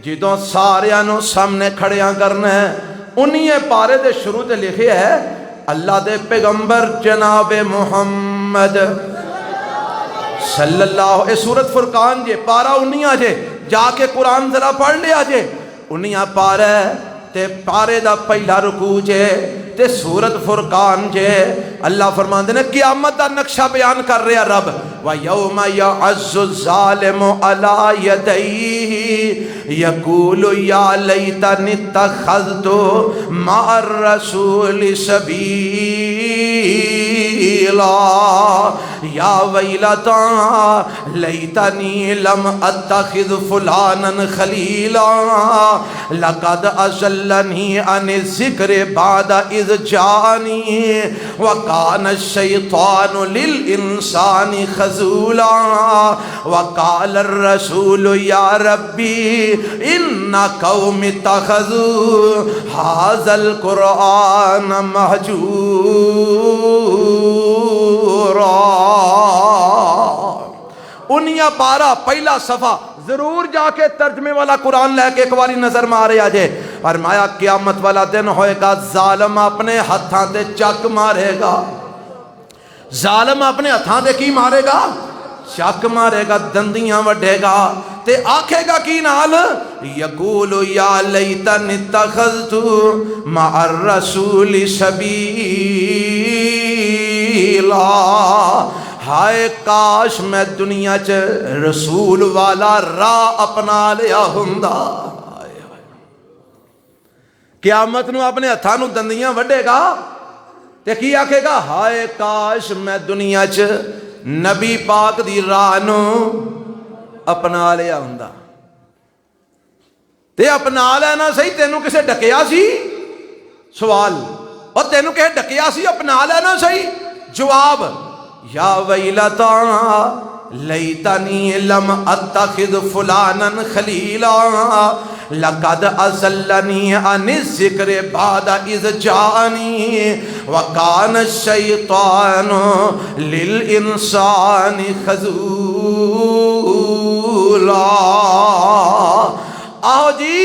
Speaker 1: جدوں ساریاں نو سامنے کھڑیاں کرنا ہے انہی پارے دے شروع تے لکھے ہے اللہ دے پیغمبر جناب محمد صلی اللہ اے سورت فرقان جے پارا انہیاں جے جا کے قرآن ذرا پڑھ لیا جے انہیاں پارا ہے تے پارے دا پہلا رکوع جے تے سورت فرقان جے اللہ فرمان دینے قیامت دا نقشہ بیان کر رہا رب وَيَوْمَ يَعَزُّ الظَّالِمُ عَلَى يَدَيْهِ يَقُولُ يَا لَيْتَنِ اتَّخَذْتُ مَعَ الرَّسُولِ سَبِيلًا یا وَيْلَتَا لَيْتَنِي لَمْ أَتَّخِذْ فُلَانًا خَلِيلًا لَقَدْ أَضَلَّنِي عَنِ الذِّكْرِ بَعْدَ إِذْ جَاءَنِي وَكَانَ الشَّيْطَانُ لِلْإِنسَانِ خَذُولًا وَقَالَ الرَّسُولُ يَا رَبِّي إِنَّ قَوْمِ اتَّخَذُوا هَذَا الْقُرْآنَ مَهْجُورًا. انہیاں پارا پہلا صفحہ ضرور جا کے ترجمے والا قرآن لے کے ایک باری نظر مارے آجے فرمایا قیامت والا دن ہوئے گا ظالم اپنے ہتھاں تے چک مارے گا ظالم اپنے ہتھاں تے کی مارے گا چک مارے گا دندیاں وڈے گا تے آکھے گا کی نال یقول یا لیتن اتخذت مع الرسول سبیلا ہائے کاش میں دنیا چ رسول والا راہ اپنا لیا ہوندا. قیامت نو اپنے ہتھاں نو دندیاں وڈے گا تے کی آکھے گا ہائے کاش میں دنیا چ نبی پاک دی راہ نو اپنا لیا ہوندا. تے اپنا لینا صحیح تینوں کسے ڈکیا سی سوال اور تینوں کسے ڈکیا سی اپنا لینا صحیح جواب یا ویلتا لیتنی لم اتخذ فلانا خلیلا لقد اضلنی عن الذکر بعد اذ جاءنی وکان الشیطان للانسان خذولا. آؤ جی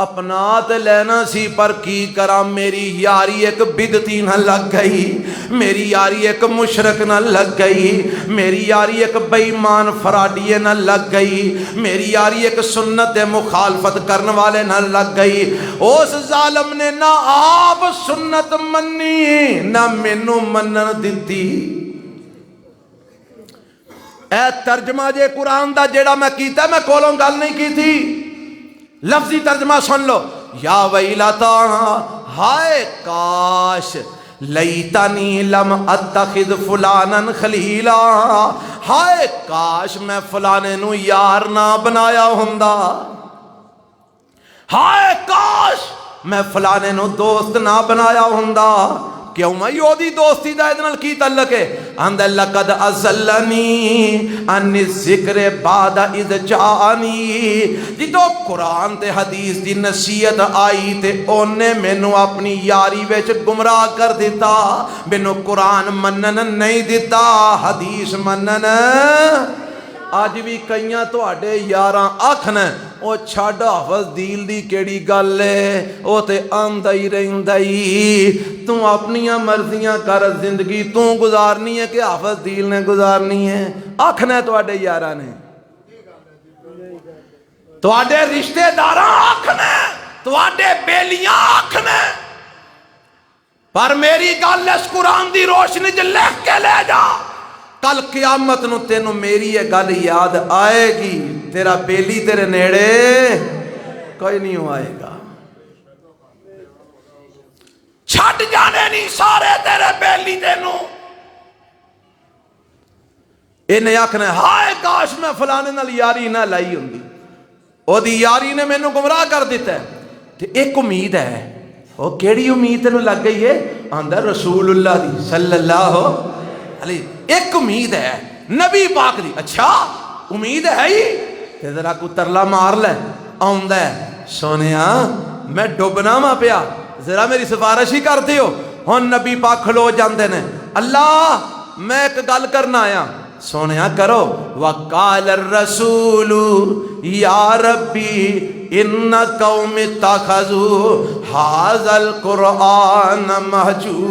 Speaker 1: اپنا تے لینا سی پر کی کرا میری یاری ایک بدتی نہ لگ گئی میری یاری ایک مشرک نہ لگ گئی میری یاری ایک بے ایمان فراڈیے نہ لگ گئی میری یاری ایک سنت مخالفت کرنے والے نہ لگ گئی. اس ظالم نے نہ آپ سنت منی نہ مینو منن دتی. اے ترجمہ جے قرآن دا جیڑا میں کیتا میں کولوں گل نہیں کی تھی لفظی ترجمہ سن لو یا ویلتا ہائے کاش لیتنی لم اتخذ فلانا خلیلا ہائے کاش میں فلانے نو یار نہ بنایا ہوندا ہائے کاش میں فلانے نو دوست نہ بنایا ہوندا کیوں میں یودی دوستی دا ادھے نال کی تعلق ہے اندہ لقد ازلنی ان ذکر بعد اذ جانی جدو قرآن تے حدیث دی نصیحت آئی تے اونے مینوں اپنی یاری وچ گمراہ کر دیتا مینوں قرآن منن نہیں دیتا حدیث منن آج بھی کئیاں تو آڈے یاراں آکھنے او چھاڑا حافظ دیل دی کیڑی گل ہے او تے آندائی رہندائی تو اپنیاں مرضیاں کر زندگی تو گزارنی ہے کہ حافظ دیل نے گزارنی ہے آکھنے تو آڈے یاراں نے تو آڈے رشتے داراں آکھنے تو آڈے بیلیاں آکھنے پر میری گل اس قرآن دی روشنی جو لکھ کے لے جا کل قیامت نو تینوں میری یہ گل یاد آئے گی تیرا بیلی تیرے نیڑے کوئی نہیں آئے گا چھٹ جانے نہیں سارے تیرے بیلی تینوں انہیں آکھنے ہائے کاش میں فلانے نال یاری نہ لائی ہوں دی او دی یاری نے میں نو گمراہ کر دیتا ہے تو ایک امید ہے وہ کیڑی امید تینوں لگ گئی ہے اندر رسول اللہ دی صلی اللہ علیہ ایک امید ہے نبی پاک دی اچھا امید ہے ہی تے ذرا کو ترلا مار لے آؤندہ ہے سونیا میں ڈوبنا ماں پیا ذرا میری سفارش ہی کرتے ہو ہن نبی پاک کھلو جاندے نے اللہ میں ایک گل کرنا آیا سونیا کرو وقال الرسول یا ربی ان قوم اتخذوا ھذا القرآن مہجورا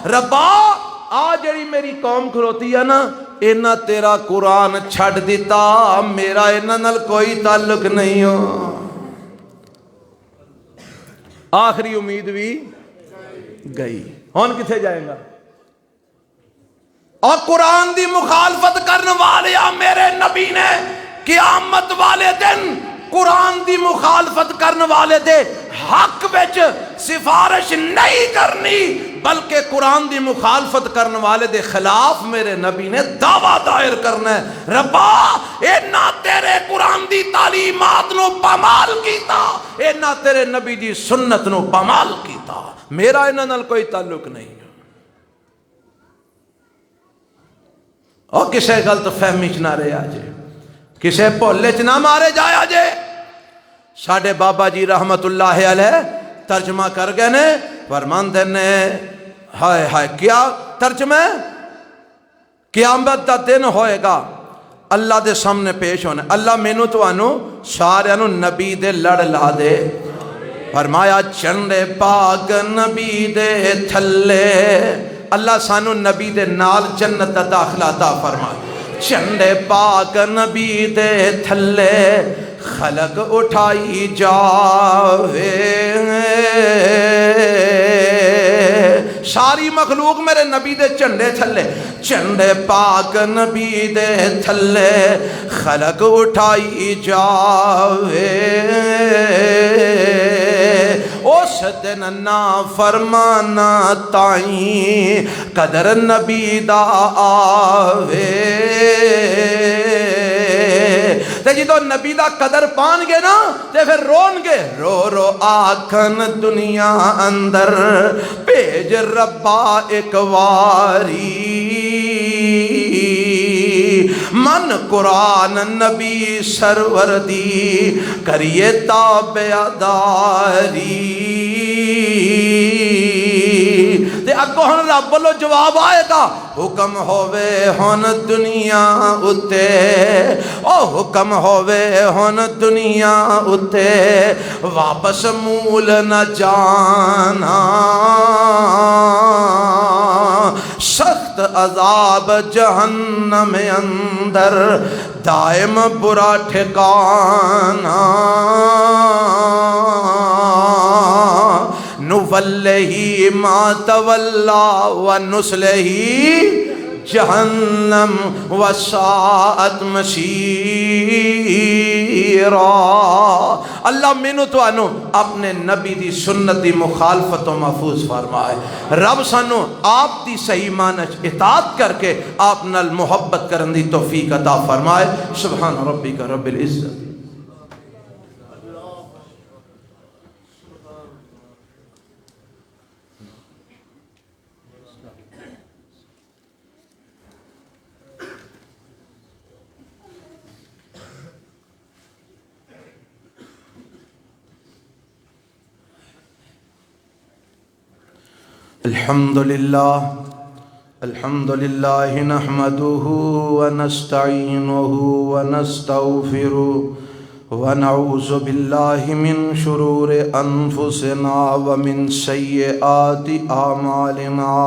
Speaker 1: ربا آج جڑی میری قوم کھلوتی ہے نا اینا تیرا قرآن چھڑ دیتا میرا اینا نال کوئی تعلق نہیں ہو آخری امید بھی گئی ہون کتھے جائیں گا اور قرآن دی مخالفت کرنے والے میرے نبی نے قیامت والے دن قرآن دی مخالفت کرنے والے دے حق وچ سفارش نہیں کرنی بلکہ قرآن دی مخالفت کرنے والے دے خلاف میرے نبی نے دعویٰ دائر کرنا ہے ربا اینا تیرے قرآن دی تعلیمات نو پامال کیتا اینا تیرے نبی دی سنت نو پامال کیتا میرا اینا نال کوئی تعلق نہیں اور کسے غلط فہمی چ نہ رہے آجے کسے بھولے چ نہ مارے جایا جے ساڑھے بابا جی رحمت اللہ علیہ ترجمہ کر گئے نے فرماندے نے ہائے ہائے کیا ترجمہ قیامت دا دن ہوئے گا اللہ دے سامنے پیش ہونے اللہ مینو تو آنو سارے آنو نبی دے لڑ لا دے فرمایا چنڈے پاک نبی دے تھلے اللہ سانو نبی دے نال جنت دا داخلہ عطا فرما چنڈے پاک نبی دے تھلے خلق اٹھائی جاوے ساری مخلوق میرے نبی دے چنڈے تھلے چنڈے پاک نبی دے تھلے خلق اٹھائی جاوے اس دن نا فرمانا تائیں قدر نبی دا آوے تے جدو نبی دا قدر پان گے نا تے پھر رون گے رو رو آکھن دنیا اندر پیج ربا ایک واری من قرآن نبی سرور دی کریے تابعداری تے اگو ہن رب لو جواب آئے گا حکم ہووے ہن دنیا اتے او حکم ہووے ہن دنیا اتے واپس مول نہ جانا سخت عذاب جہنم اندر دائم برا ٹھکانا نولہی ما تولا ونسلہی جہنم وساعت مسیرا اللہ مینو تو آنو اپنے نبی دی سنت دی مخالفت و محفوظ فرمائے رب سانو آپ دی صحیح مانچ اطاعت کر کے آپ نال محبت کرن دی توفیق عطا فرمائے سبحان ربک رب العزت الحمدللہ نحمده ونستعینه ونستغفره ونعوذ باللہ من شرور انفسنا ومن سیئات اعمالنا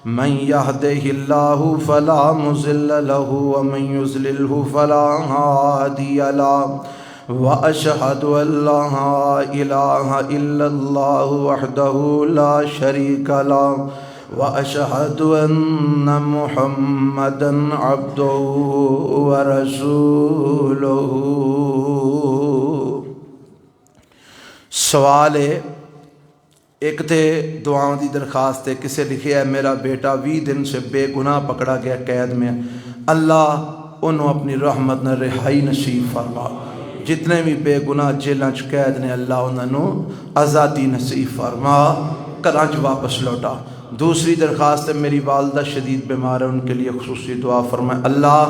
Speaker 1: من يهده الله فلا مضل له ومن يضلله فلا هادي له وأشهد أن لا إله إلا الله وحده لا شريك له وأشهد أن محمدا عبده ورسوله۔ سوال ہے، ایک تے دعاؤں دی درخواست ہے، کسے لکھیا ہے میرا بیٹا 20 دن سے بے گناہ پکڑا گیا، قید میں، اللہ انہوں اپنی رحمت نہ رہائی نصیب فرما۔ جتنے بھی بے گناہ جیلاں چ قید نے اللہ انہوں آزادی نصیب فرما، گھراں چ واپس لوٹا۔ دوسری درخواست ہے، میری والدہ شدید بیمار ہے، ان کے لیے خصوصی دعا فرمائے، اللہ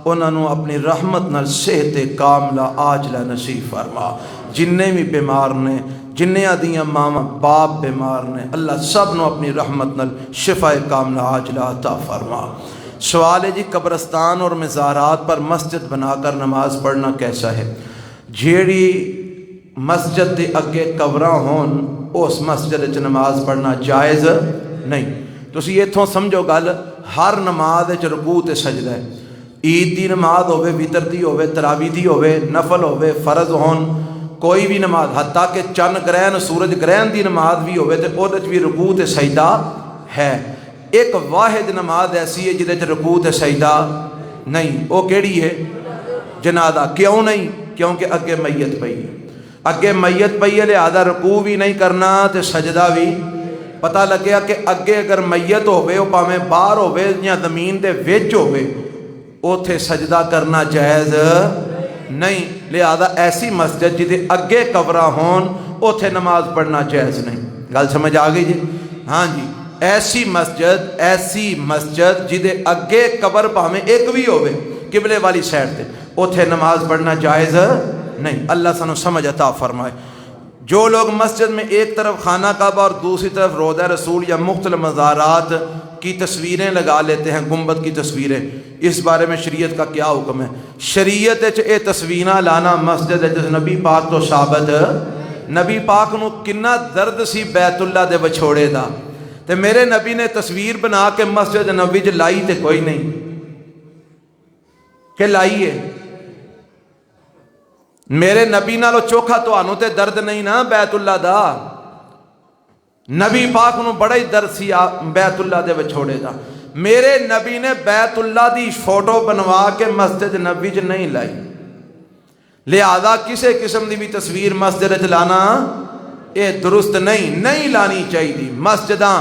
Speaker 1: انہوں اپنی رحمت نال صحت کاملہ عاجلہ نصیب فرما۔ جننے بھی بیمار نے، جنیاں دیاں ماما باپ بیمار نے، اللہ سب نو اپنی رحمت نال شفا کاملہ عاجلہ عطا فرما۔ سوال ہے جی، قبرستان اور مزارات پر مسجد بنا کر نماز پڑھنا کیسا ہے؟ جیڑی مسجد دے اگے قبراں ہون اس مسجد وچ نماز پڑھنا جائز نہیں۔ تسی ایتھوں سمجھو گل، ہر نماز وچ رکوع تے سجدہ ہے۔ عید دی نماز ہوے، وتر دی ہوے، تراویح دی ہوے، نفل ہوے، فرض ہون، کوئی بھی نماز، حتیٰ کہ چند گرہن سورج گرہن دی نماز بھی ہوے تے اودے وچ بھی رکوع تے سجدہ ہے۔ ایک واحد نماز ایسی ہے جدے وچ رکوع تے سجدہ نہیں، وہ کیڑی ہے؟ جنازہ۔ کیوں نہیں؟ کیونکہ اگے میت پئی ہے، اگے میت پئی ہے، لہذا رکوع بھی نہیں کرنا تے سجدہ بھی۔ پتہ لگیا کہ اگے اگر میت ہوے، وہ پاویں باہر ہوے یا زمین دے وچ ہوے، اوتھے سجدہ کرنا جائز نہیں۔ لہذا ایسی مسجد جدے اگے قبراں ہون اوتھے نماز پڑھنا جائز نہیں۔ گل سمجھ آ گئی جی؟ ہاں جی، ایسی مسجد جدے اگے قبر پاویں ایک بھی ہوے قبلے والی سائڈ تے، اوتھے نماز پڑھنا جائز نہیں۔ اللہ سانو سمجھ عطا فرمائے۔ جو لوگ مسجد میں ایک طرف خانہ کعبہ اور دوسری طرف روضہ رسول یا مختلف مزارات کی تصویریں لگا لیتے ہیں، گنبد کی تصویریں، اس بارے میں شریعت کا کیا حکم ہے؟ شریعت اے تصویراں لانا مسجد نبی پاک تو ثابت، نبی پاک نو کنا درد سی بیت اللہ دے وچھوڑے دا، تے میرے نبی نے تصویر بنا کے مسجد نبی چ لائی تے کوئی نہیں کہ لائی ہے؟ میرے نبی نالو چوکھا تو آنو تے درد نہیں نا بیت اللہ دا۔ نبی پاک نو بڑا ہی درد سی بیت اللہ دے وچھوڑے دا۔ میرے نبی نے بیت اللہ دی فوٹو بنوا کے مسجد نبی چ نہیں لائی، لہذا کسے قسم دی بھی تصویر مسجد چ لانا اے درست نہیں لانی چاہیے۔ مسجداں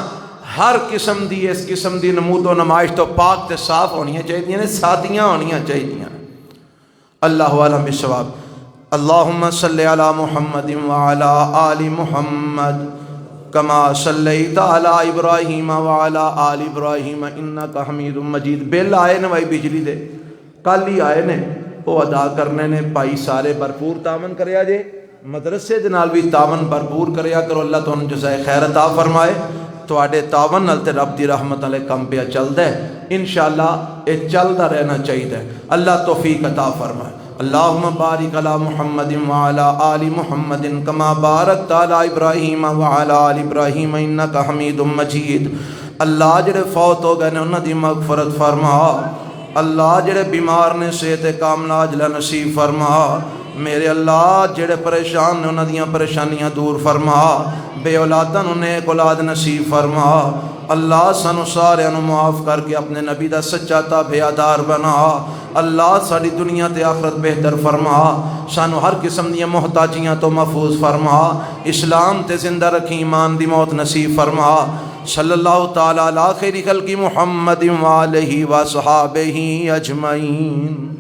Speaker 1: ہر قسم دی اس قسم دی نمود و نمائش تو پاک تے صاف ہونیاں چاہیے، سادیاں ہونیاں چاہیے۔ اللہ عالم بالثواب۔ اللہم صلی علی محمد وعلی آل محمد کما صلیت علی ابراہیم وعلی آل ابراہیم انکا حمید مجید۔ بل آئے نے بھائی بجلی دے، کل ہی آئے نے، وہ ادا کرنے نے، پائی سارے بھرپور تعاون کریا جے، مدرسے دے نال بھی تعاون بھرپور کریا کرو، اللہ تانوں جزائے خیر عطا فرمائے۔ تواڈے تعاون نال تے رب دی رحمت والے کم پیا چلدا ہے، انشاءاللہ یہ چلدا رہنا چاہیے۔ اللہ توفیق عطا فرمائے۔ اللہم بارک علی محمد وعلی آل محمد کما بارکت علی ابراہیم وعلی آل ابراہیم انکا حمید مجید۔ اللہ جڑے فوت ہو گئے نے انہاں دی مغفرت فرما، اللہ جڑے بیمار نے صحت کاملہ عاجلہ نصیب فرما، میرے اللہ جڑے پریشان نے انہاں دیاں پریشانیاں دور فرما، بے اولاداں نوں نیک اولاد نصیب فرما۔ اللہ سانو سارے انو معاف کر کے اپنے نبی دا سچا تابعدار بنا۔ اللہ ساری دنیا تے آخرت بہتر فرما، سانو ہر قسم دیاں محتاجیاں تو محفوظ فرما، اسلام تے زندہ رکھی، ایمان دی موت نصیب فرما۔ صلی اللہ تعالی علی خیر خلق محمد وآلہ وصحابہ اجمعین۔